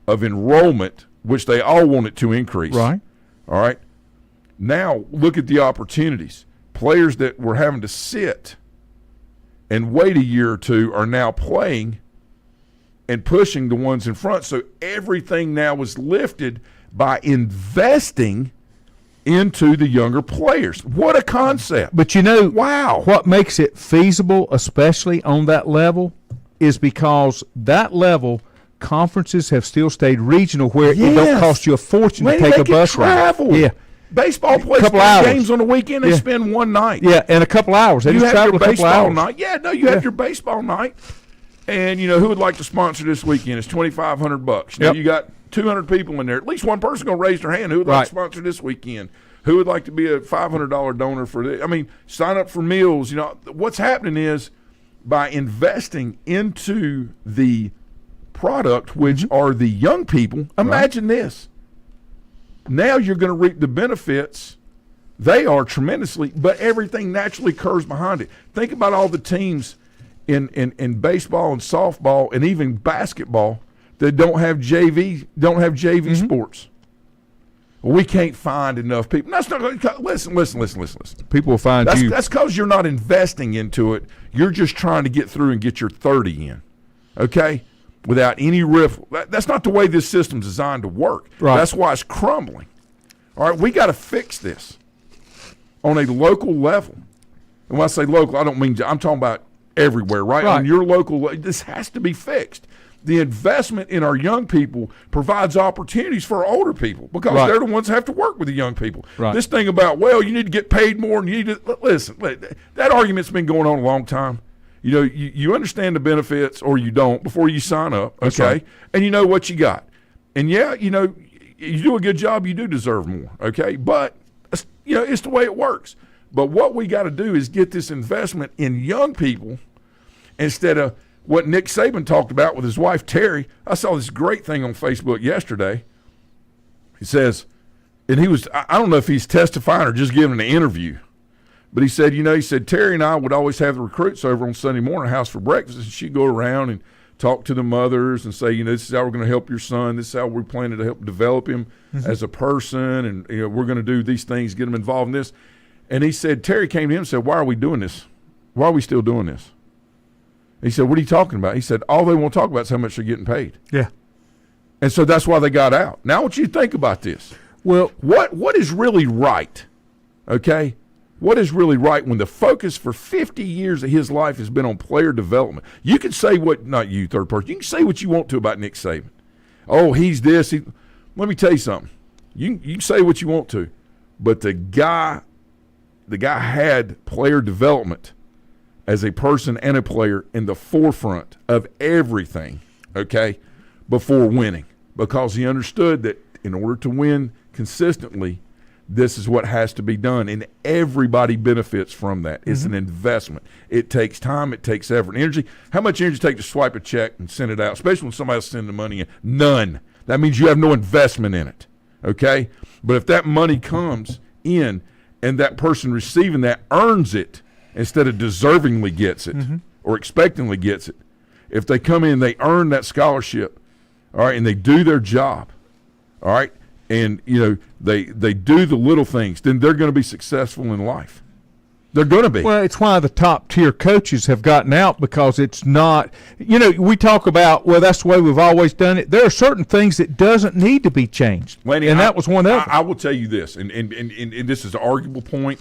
of enrollment, which they all want it to increase. Right. All right. Now look at the opportunities. Players that were having to sit and wait a year or two are now playing and pushing the ones in front. So everything now is lifted by investing into the younger players. What a concept. But you know, wow. What makes it feasible, especially on that level, is because that level conferences have still stayed regional, where it don't cost you a fortune to take a bus ride. Yeah. Baseball players play games on the weekend. They spend one night. Yeah, and a couple hours. They you just have travel your a couple baseball hours. night. Yeah, no, you have your baseball night. And, who would like to sponsor this weekend? It's $2,500. Now, you got 200 people in there. At least one person going to raise their hand. Who would like to sponsor this weekend? Who would like to be a $500 donor for this? I mean, sign up for meals. What's happening is by investing into the product, which are the young people, imagine this. Now you're going to reap the benefits. They are tremendously, but everything naturally occurs behind it. Think about all the teams in baseball and softball and even basketball that don't have JV sports. Well, we can't find enough people. That's not listen. People will find you. That's because you're not investing into it. You're just trying to get through and get your 30 in. Okay? Without any riff. That's not the way this system's designed to work. Right. That's why it's crumbling. All right, we got to fix this on a local level. And when I say local, I don't mean I'm talking about everywhere, right? On your local, this has to be fixed. The investment in our young people provides opportunities for our older people because they're the ones that have to work with the young people. Right. This thing about, you need to get paid more and you need to listen. That argument's been going on a long time. You understand the benefits or you don't before you sign up, okay? Right. And you know what you got. And you do a good job, you do deserve more, okay? But it's the way it works. But what we got to do is get this investment in young people instead of what Nick Saban talked about with his wife Terry. I saw this great thing on Facebook yesterday. He says, and I don't know if he's testifying or just giving an interview, but he said, Terry and I would always have the recruits over on Sunday morning, house for breakfast, and she'd go around and talk to the mothers and say, this is how we're going to help your son. This is how we're planning to help develop him as a person, and we're going to do these things, get him involved in this. And he said, Terry came to him and said, why are we doing this? Why are we still doing this? He said, what are you talking about? He said, all they want to talk about is how much they're getting paid. Yeah. And so that's why they got out. Now I want you to think about this. Well, what is really right, okay? What is really right when the focus for 50 years of his life has been on player development? You can say not you, third person. You can say what you want to about Nick Saban. Oh, he's this. Let me tell you something. You can say what you want to, but the guy had player development as a person and a player in the forefront of everything, okay, before winning, because he understood that in order to win consistently, this is what has to be done, and everybody benefits from that. It's an investment. It takes time. It takes effort and energy. How much energy does it take to swipe a check and send it out, especially when somebody else sends the money in? None. That means you have no investment in it, okay? But if that money comes in and that person receiving that earns it instead of deservingly gets it or expectingly gets it, if they come in, they earn that scholarship, all right, and they do their job, all right, and they do the little things, then they're going to be successful in life. They're going to be. Well, it's why the top tier coaches have gotten out, because it's not, we talk about, that's the way we've always done it. There are certain things that doesn't need to be changed. Lanny, and that was one of them. I will tell you this, and this is an arguable point,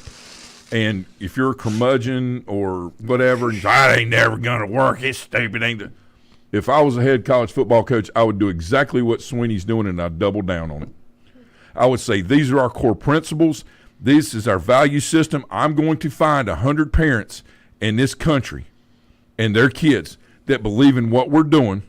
and if you're a curmudgeon or whatever, and that ain't never going to work, it's stupid, ain't it? If I was a head college football coach, I would do exactly what Sweeney's doing, and I'd double down on it. I would say these are our core principles. This is our value system. I'm going to find 100 parents in this country and their kids that believe in what we're doing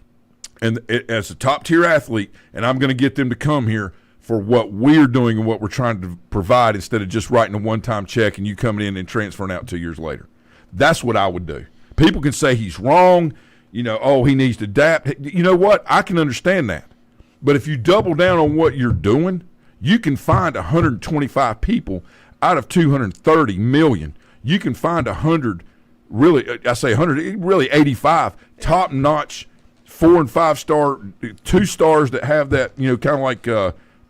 and as a top-tier athlete, and I'm going to get them to come here for what we're doing and what we're trying to provide instead of just writing a one-time check and you coming in and transferring out 2 years later. That's what I would do. People can say he's wrong, he needs to adapt. You know what? I can understand that. But if you double down on what you're doing, you can find 125 people out of 230 million. You can find 100, really, I say 100, really 85 top-notch 4 and 5 star, 2 stars that have that, kind of like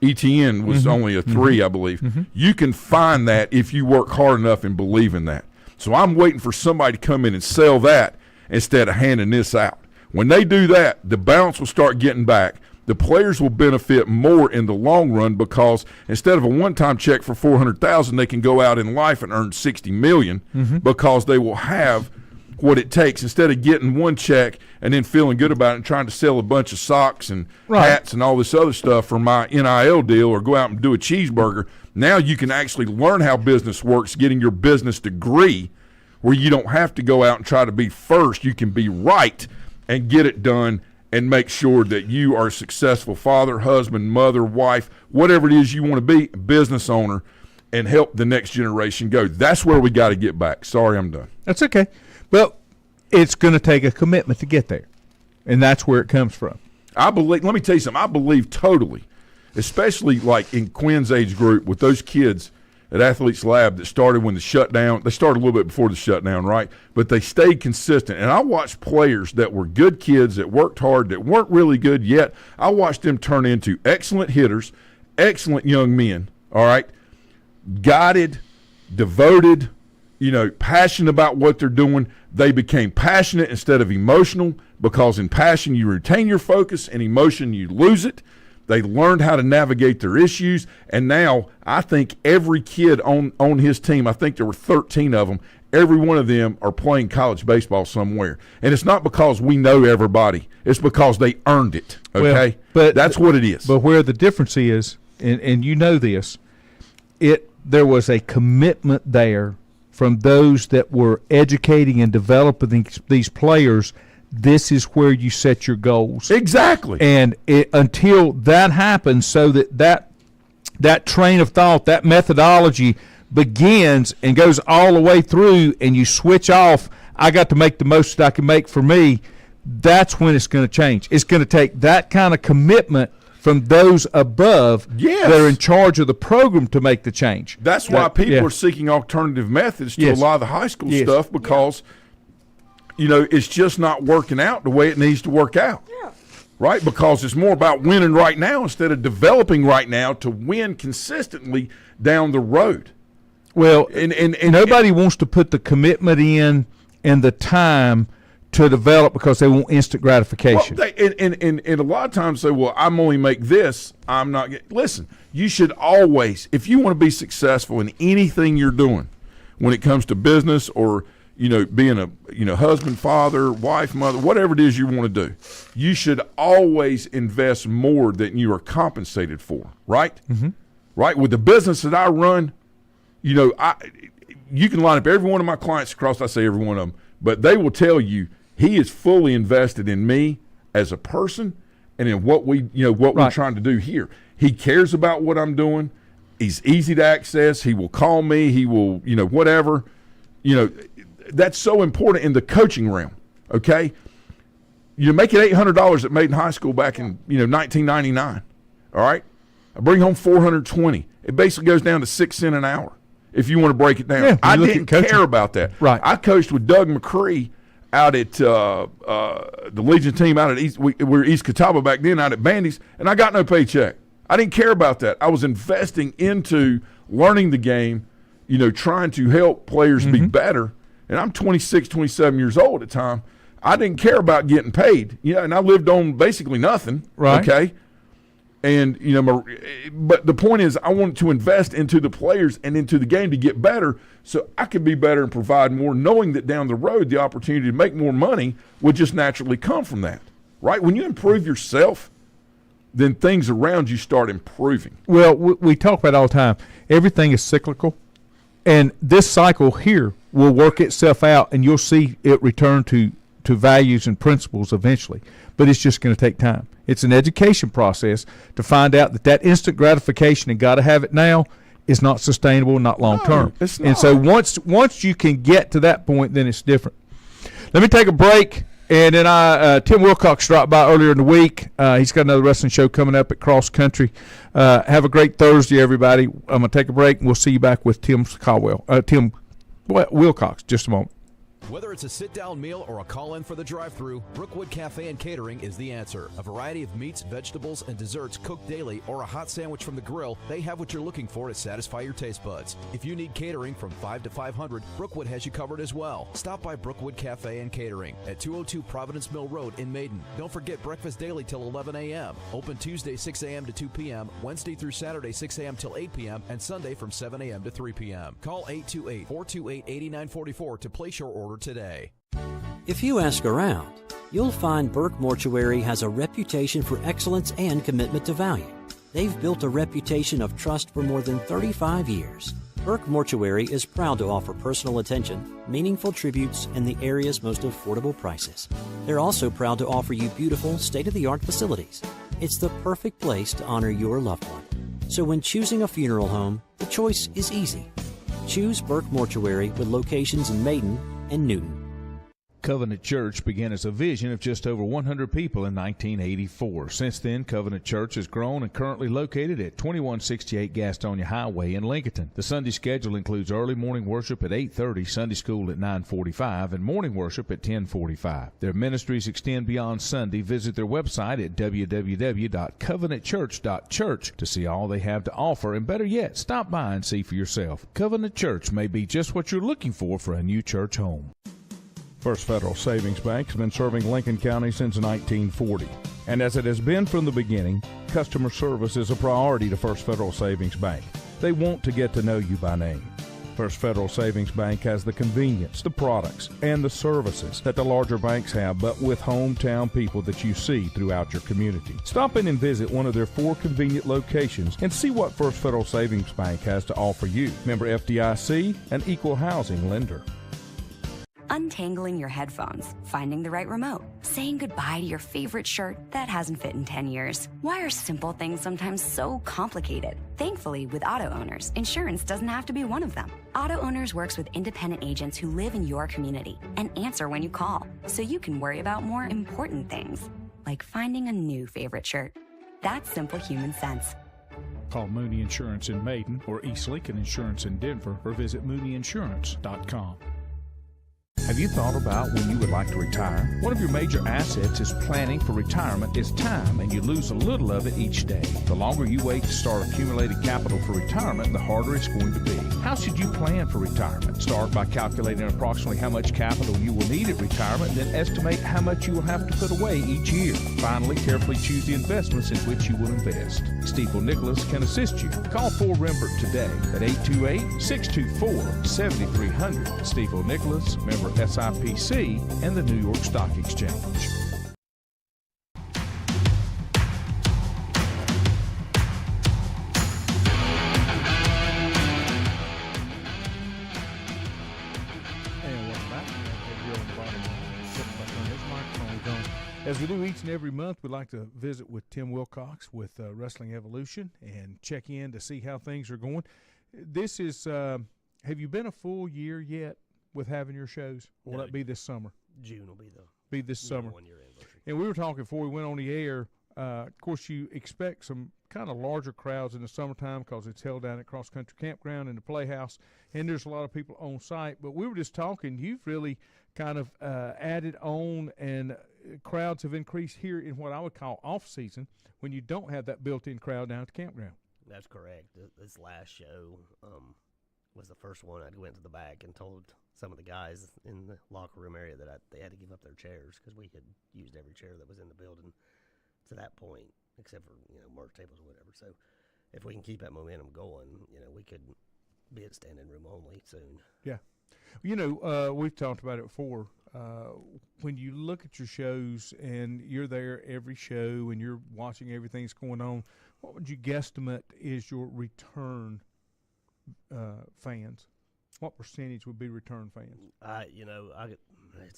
ETN was only a 3, I believe. You can find that if you work hard enough and believe in that. So I'm waiting for somebody to come in and sell that instead of handing this out. When they do that, the balance will start getting back. the players will benefit more in the long run because instead of a one-time check for $400,000, they can go out in life and earn $60 million because they will have what it takes instead of getting one check and then feeling good about it and trying to sell a bunch of socks and hats and all this other stuff for my NIL deal or go out and do a cheeseburger. Now you can actually learn how business works, getting your business degree where you don't have to go out and try to be first. You can be right and get it done and make sure that you are a successful father, husband, mother, wife, whatever it is you want to be, business owner, and help the next generation go. That's where we got to get back. Sorry, I'm done. That's okay. Well, it's going to take a commitment to get there, and that's where it comes from. I believe. Let me tell you something. I believe totally, especially like in Quinn's age group with those kids at Athletes Lab that started when the shutdown. They started a little bit before the shutdown, right? But they stayed consistent. And I watched players that were good kids that worked hard, that weren't really good yet. I watched them turn into excellent hitters, excellent young men, all right? Guided, devoted, passionate about what they're doing. They became passionate instead of emotional because in passion you retain your focus, in emotion you lose it. They learned how to navigate their issues, and now I think every kid on his team, I think there were 13 of them, every one of them are playing college baseball somewhere. And it's not because we know everybody. It's because they earned it, okay? Well, but that's what it is. But where the difference is, and you know this, there was a commitment there from those that were educating and developing these players. This is where you set your goals. Exactly. And until that happens, so that train of thought, that methodology begins and goes all the way through, and you switch off, I got to make the most that I can make for me, that's when it's going to change. It's going to take that kind of commitment from those above that are in charge of the program to make the change. That's why people are seeking alternative methods to a lot of the high school stuff because it's just not working out the way it needs to work out. Yeah. Right? Because it's more about winning right now instead of developing right now to win consistently down the road. Well, and nobody wants to put the commitment in and the time to develop because they want instant gratification. Well, and a lot of times say, well, I'm only make this. I'm not – listen, you should always – if you want to be successful in anything you're doing when it comes to business or – being a husband, father, wife, mother, whatever it is you want to do, you should always invest more than you are compensated for, right? Mm-hmm. Right? With the business that I run, you can line up every one of my clients across, I say every one of them, but they will tell you he is fully invested in me as a person and in what we're trying to do here. He cares about what I'm doing. He's easy to access. He will call me. He will, whatever, that's so important in the coaching realm, okay? You make it $800 at Maiden High School back in 1999, all right? I bring home $420. It basically goes down to 6 cents an hour if you want to break it down. Yeah, I didn't care about that. Right. I coached with Doug McCree out at the Legion team out at we're East Catawba back then out at Bandy's, and I got no paycheck. I didn't care about that. I was investing into learning the game, trying to help players be better. And I'm 26, 27 years old at the time. I didn't care about getting paid. And I lived on basically nothing. Right. Okay. And, but the point is I wanted to invest into the players and into the game to get better so I could be better and provide more, knowing that down the road the opportunity to make more money would just naturally come from that. Right? When you improve yourself, then things around you start improving. Well, we talk about it all the time. Everything is cyclical. And this cycle here will work itself out, and you'll see it return to values and principles eventually. But it's just going to take time. It's an education process to find out that instant gratification and got to have it now is not sustainable, not long term. No, it's not. And so once you can get to that point, then it's different. Let me take a break. And then Tim Wilcox dropped by earlier in the week. He's got another wrestling show coming up at Cross Country. Have a great Thursday, everybody. I'm going to take a break, and we'll see you back with Tim Wilcox just a moment. Whether it's a sit-down meal or a call-in for the drive-thru, Brookwood Cafe and Catering is the answer. A variety of meats, vegetables, and desserts cooked daily or a hot sandwich from the grill, they have what you're looking for to satisfy your taste buds. If you need catering from 5 to 500, Brookwood has you covered as well. Stop by Brookwood Cafe and Catering at 202 Providence Mill Road in Maiden. Don't forget breakfast daily till 11 a.m. Open Tuesday 6 a.m. to 2 p.m., Wednesday through Saturday 6 a.m. till 8 p.m., and Sunday from 7 a.m. to 3 p.m. Call 828-428-8944 to place your order today. If you ask around, you'll find Burke Mortuary has a reputation for excellence and commitment to value. They've built a reputation of trust for more than 35 years. Burke Mortuary is proud to offer personal attention, meaningful tributes, and the area's most affordable prices. They're also proud to offer you beautiful, state-of-the-art facilities. It's the perfect place to honor your loved one. So when choosing a funeral home, the choice is easy. Choose Burke Mortuary with locations in Maiden and Newton. Covenant Church began as a vision of just over 100 people in 1984. Since then, Covenant Church has grown and currently located at 2168 Gastonia Highway in Lincoln. The Sunday schedule includes early morning worship at 8:30, Sunday school at 9:45, and morning worship at 10:45. Their ministries extend beyond Sunday. Visit their website at www.covenantchurch.church to see all they have to offer, and better yet, stop by and see for yourself. Covenant Church may be just what you're looking for a new church home. First Federal Savings Bank has been serving Lincoln County since 1940. And as it has been from the beginning, customer service is a priority to First Federal Savings Bank. They want to get to know you by name. First Federal Savings Bank has the convenience, the products, and the services that the larger banks have, but with hometown people that you see throughout your community. Stop in and visit one of their 4 convenient locations and see what First Federal Savings Bank has to offer you. Member FDIC, an equal housing lender. Untangling your headphones, finding the right remote, saying goodbye to your favorite shirt that hasn't fit in 10 years. Why are simple things sometimes so complicated? Thankfully, with auto owners, insurance doesn't have to be one of them. Auto Owners works with independent agents who live in your community and answer when you call, so you can worry about more important things, like finding a new favorite shirt. That's simple human sense. Call Mooney Insurance in Maiden or East Lincoln Insurance in Denver or visit mooneyinsurance.com. Have you thought about when you would like to retire? One of your major assets is planning for retirement is time, and you lose a little of it each day. The longer you wait to start accumulating capital for retirement, the harder it's going to be. How should you plan for retirement? Start by calculating approximately how much capital you will need at retirement, then estimate how much you will have to put away each year. Finally, carefully choose the investments in which you will invest. Stiefel Nicholas can assist you. Call Ford Rembert today at 828-624-7300. Stiefel Nicholas, member SIPC, and the New York Stock Exchange. And welcome back. As we do each and every month, we'd like to visit with Tim Wilcox with Wrestling Evolution and check in to see how things are going. This is, have you been a full year yet with having your shows? Or will that be this summer? June will be this summer. 1 year anniversary. And we were talking before we went on the air. Of course, you expect some kind of larger crowds in the summertime because it's held down at Cross Country Campground in the Playhouse, and there's a lot of people on site. But we were just talking. You've really kind of added on, and crowds have increased here in what I would call off season when you don't have that built-in crowd down at the campground. That's correct. This last show was the first one. I went to the back and told some of the guys in the locker room area that they had to give up their chairs because we had used every chair that was in the building to that point, except for merch tables or whatever. So if we can keep that momentum going, we could be at standing room only soon. Yeah. We've talked about it before. When you look at your shows and you're there every show and you're watching everything that's going on, what would you guesstimate is your return fans? What percentage would be return fans?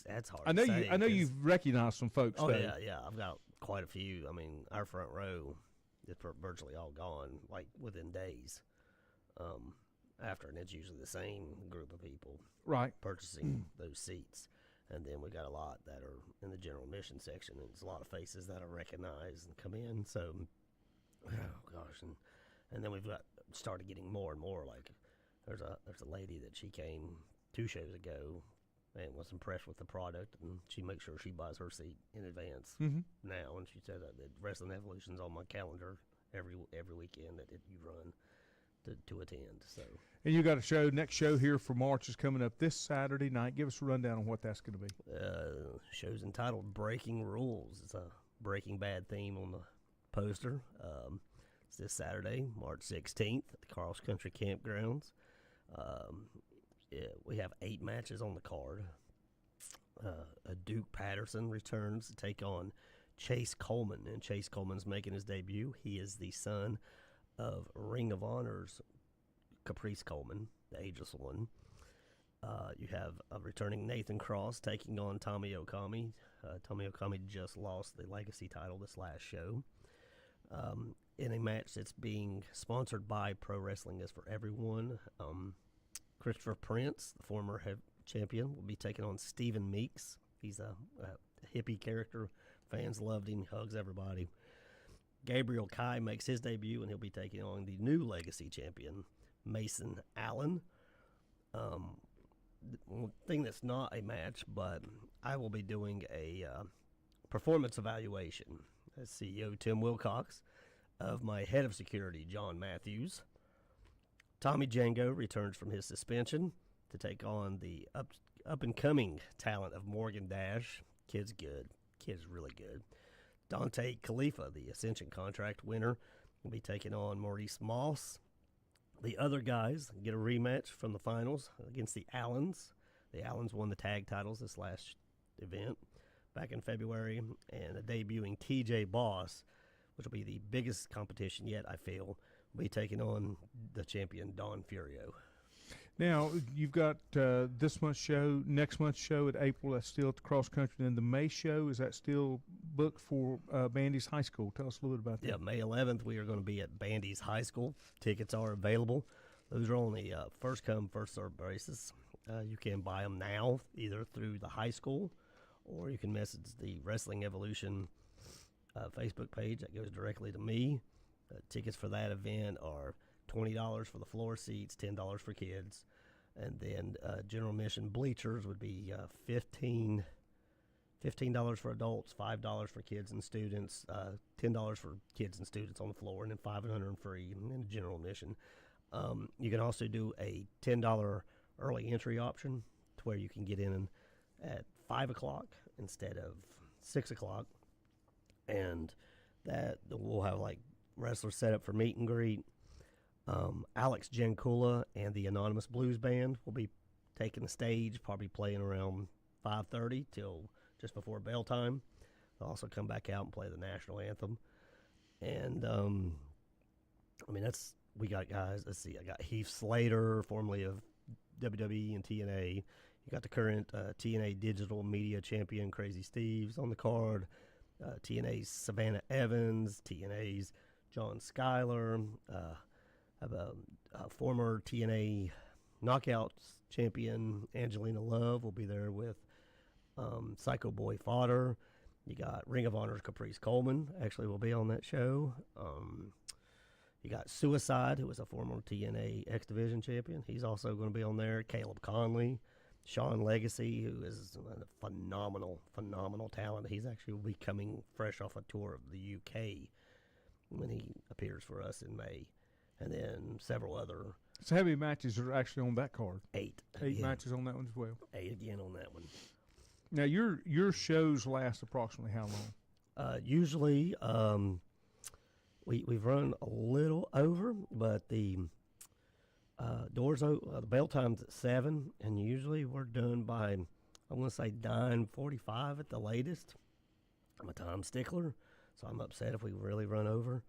That's hard. I know to say, I know you've recognized some folks. Oh though. yeah. I've got quite a few. I mean, our front row is virtually all gone, like within days. After, and it's usually the same group of people, right, purchasing those seats. And then we got a lot that are in the general admission section, and it's a lot of faces that I recognize and come in. So, oh gosh, and then we've started getting more and more. Like there's a lady that she came 2 shows ago, and was impressed with the product, and she makes sure she buys her seat in advance now. And she said that Wrestling Evolution's on my calendar every weekend that you run to attend. So, and you got a show. Next show here for March is coming up this Saturday night. Give us a rundown on what that's going to be. Show's entitled Breaking Rules. It's a Breaking Bad theme on the poster. It's this Saturday, March 16th at the Carl's Country Campgrounds. We have 8 matches on the card. Duke Patterson returns to take on Chase Coleman, and Chase Coleman's making his debut. He is the son of Ring of Honor's Caprice Coleman, the ageless one. You have a returning Nathan Cross taking on Tommy Okami. Tommy Okami just lost the Legacy title this last show. In a match that's being sponsored by Pro Wrestling is for Everyone. Christopher Prince, the former champion, will be taking on Stephen Meeks. He's a hippie character. Fans loved him. He hugs everybody. Gabriel Kai makes his debut, and he'll be taking on the new Legacy champion, Mason Allen. One thing that's not a match, but I will be doing a performance evaluation as CEO Tim Wilcox of my head of security, John Matthews. Tommy Django returns from his suspension to take on the up-and-coming talent of Morgan Dash. Kid's good. Kid's really good. Dante Khalifa, the Ascension contract winner, will be taking on Maurice Moss. The other guys get a rematch from the finals against the Allens. The Allens won the tag titles this last event back in February, and a debuting TJ Boss, which will be the biggest competition yet, I feel, will be taking on the champion Don Furio. Now, you've got this month's show, next month's show at April, that's still at the Cross Country. And the May show, is that still booked for Bandy's High School? Tell us a little bit about that. Yeah, May 11th, we are going to be at Bandy's High School. Tickets are available. Those are only first come, first served basis. You can buy them now, either through the high school, or you can message the Wrestling Evolution Facebook page. That goes directly to me. Tickets for that event are $20 for the floor seats, $10 for kids, and then general admission bleachers would be $15 for adults, $5 for kids and students, $10 for kids and students on the floor, and then $500 free in general admission. You can also do a $10 early entry option to where you can get in at 5 o'clock instead of 6 o'clock, and that we'll have like wrestlers set up for meet and greet. Alex Jankula and the Anonymous Blues Band will be taking the stage, probably playing around 5:30 till just before bell time. They'll also come back out and play the national anthem. And we got guys. Let's see, I got Heath Slater, formerly of WWE and TNA. You got the current TNA Digital Media Champion Crazy Steve's on the card. TNA's Savannah Evans, TNA's John Schuyler. Have a former TNA Knockouts champion Angelina Love will be there with Psycho Boy Fodder. You got Ring of Honor's Caprice Coleman actually will be on that show. You got Suicide, who was a former TNA X Division champion. He's also going to be on there. Caleb Conley, Sean Legacy, who is a phenomenal talent. He's actually will be coming fresh off a tour of the UK when he appears for us in May. And then several other. So how many matches are actually on that card? 8. 8 matches on that one as well. 8 again on that one. Now your shows last approximately how long? Usually, we've run a little over, but the the bell time's at 7, and usually we're done by I'm going to say 9:45 at the latest. I'm a time stickler, so I'm upset if we really run over.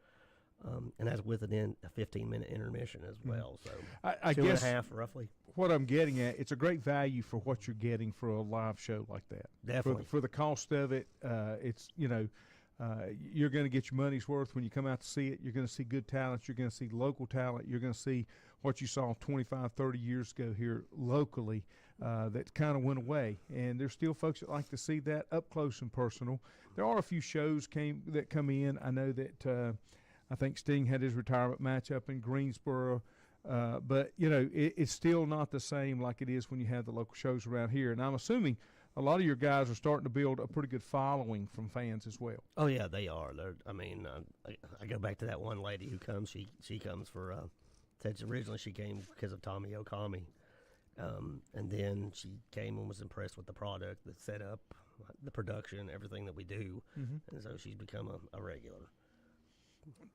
And that's with a 15-minute intermission as well. So I two guess and a half roughly. What I'm getting at, it's a great value for what you're getting for a live show like that. Definitely. For the cost of it, it's, you're going to get your money's worth when you come out to see it. You're going to see good talent. You're going to see local talent. You're going to see what you saw 25, 30 years ago here locally that kind of went away. And there's still folks that like to see that up close and personal. There are a few shows that come in. I know that I think Sting had his retirement match up in Greensboro But it's still not the same like it is when you have the local shows around here. And I'm assuming a lot of your guys are starting to build a pretty good following from fans as well. Oh yeah, they are. I go back to that one lady who comes. She comes for. Originally she came because of Tommy Okami, and then she came and was impressed with the product, the setup, the production, everything that we do, and so she's become a regular.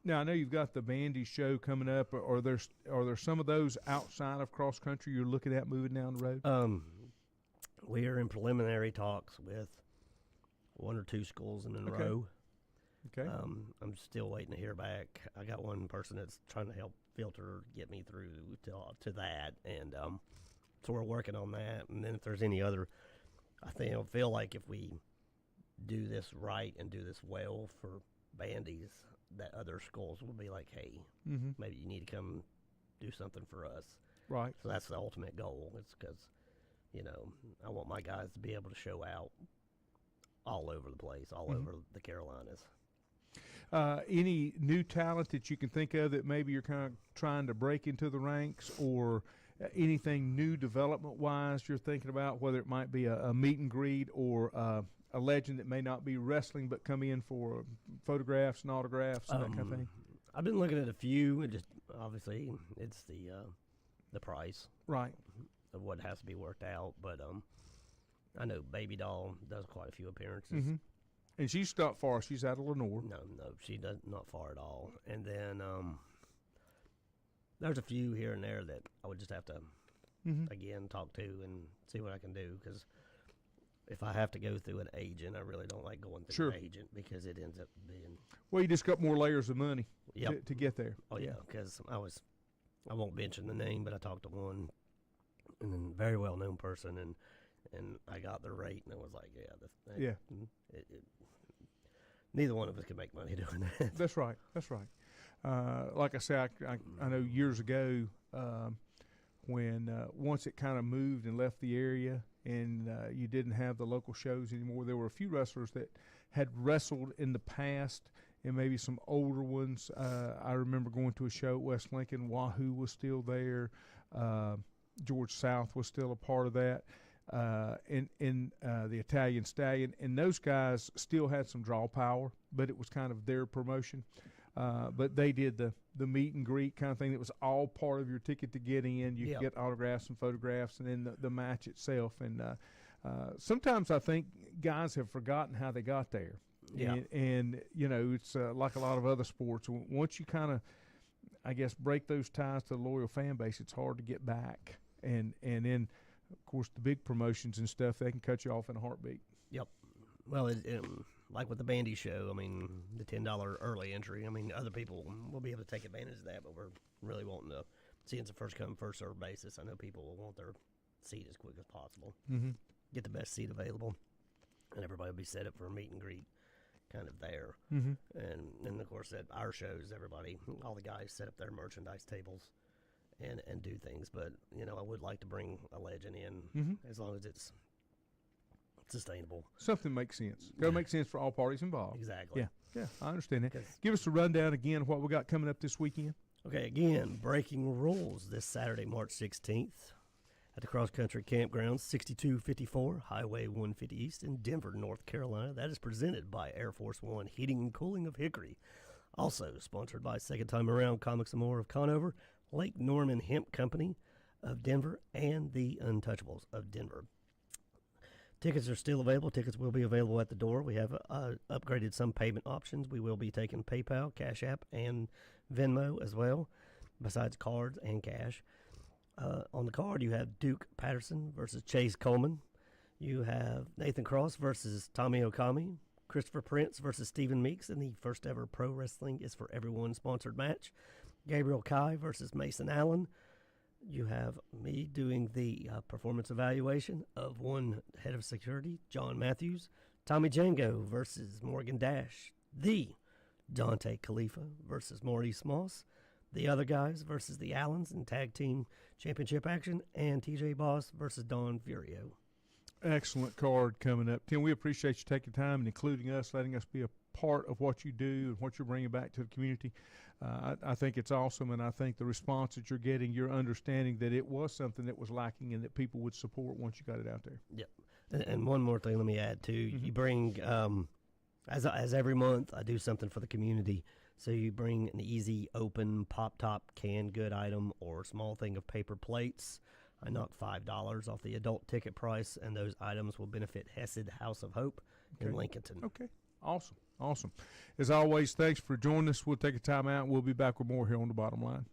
Now I know you've got the Bandy show coming up. Are there some of those outside of cross country you're looking at moving down the road? We are in preliminary talks with one or two schools in Monroe. Okay. I'm still waiting to hear back. I got one person that's trying to help get me through to that, and so we're working on that. And then if there's any other, I feel like if we do this right and do this well for bandies, that other schools will be like, hey, maybe you need to come do something for us. Right. So that's the ultimate goal. It's because, I want my guys to be able to show out all over the place, all over the Carolinas. Any new talent that you can think of that maybe you're kind of trying to break into the ranks, or anything new development-wise you're thinking about, whether it might be a meet and greet or a legend that may not be wrestling but come in for photographs and autographs and that kind of thing? I've been looking at a few, and just obviously it's the price. Right. Of what has to be worked out, but I know Baby Doll does quite a few appearances. And she's not far. She's out of Lenore. No, she does not far at all. And then there's a few here and there that I would just have to again talk to and see what I can do, because if I have to go through an agent, I really don't like going through an agent, because it ends up being, well, you just got more layers of money to get there. Oh yeah, because I won't mention the name, but I talked to one and then very well known person, and I got the rate, and I was like, neither one of us could make money doing that. That's right. Like I said, I know years ago when once it kind of moved and left the area, and you didn't have the local shows anymore, there were a few wrestlers that had wrestled in the past, and maybe some older ones. I remember going to a show at West Lincoln. Wahoo was still there. George South was still a part of that. In the Italian Stallion, and those guys still had some draw power, but it was kind of their promotion. But they did the meet and greet kind of thing that was all part of your ticket to get in. You could get autographs and photographs, and then the match itself. And sometimes I think guys have forgotten how they got there. Yeah. And it's like a lot of other sports. Once you kind of, I guess, break those ties to the loyal fan base, it's hard to get back. And then, of course, the big promotions and stuff, they can cut you off in a heartbeat. Yep. Well, like with the Bandy show, the $10 early entry, other people will be able to take advantage of that, but we're really wanting to see it's a first come, first served basis. I know people will want their seat as quick as possible, get the best seat available, and everybody will be set up for a meet and greet kind of there. And of course, at our shows, all the guys set up their merchandise tables and do things, but I would like to bring a legend in as long as it's sustainable. Something makes sense. Got to make sense for all parties involved. Exactly. Yeah, I understand that. Give us a rundown again of what we got coming up this weekend. Okay, again, breaking rules this Saturday, March 16th at the Cross Country Campground, 6254 Highway 150 East in Denver, North Carolina. That is presented by Air Force One Heating and Cooling of Hickory. Also sponsored by Second Time Around Comics and More of Conover, Lake Norman Hemp Company of Denver, and the Untouchables of Denver. Tickets are still available. Tickets will be available at the door. We have upgraded some payment options. We will be taking PayPal, Cash App, and Venmo as well, besides cards and cash. On the card, you have Duke Patterson versus Chase Coleman. You have Nathan Cross versus Tommy Okami. Christopher Prince versus Stephen Meeks in the first ever Pro Wrestling is for Everyone sponsored match. Gabriel Kai versus Mason Allen. You have me doing the performance evaluation of one head of security, John Matthews. Tommy Django versus Morgan Dash. The Dante Khalifa versus Maurice Moss. The other guys versus the Allens in tag team championship action. And TJ Boss versus Don Furio. Excellent card coming up. Tim, we appreciate you taking time and including us, letting us be a part of what you do and what you're bringing back to the community. I think it's awesome, and I think the response that you're getting, you're understanding that it was something that was lacking and that people would support once you got it out there. Yep. And one more thing, let me add too. You bring as every month I do something for the community. So you bring an easy, open, pop-top canned good item or a small thing of paper plates. I knock $5 off the adult ticket price, and those items will benefit Hesed House of Hope in Lincolnton. Okay. Awesome. As always, thanks for joining us. We'll take a time out. We'll be back with more here on The Bottom Line.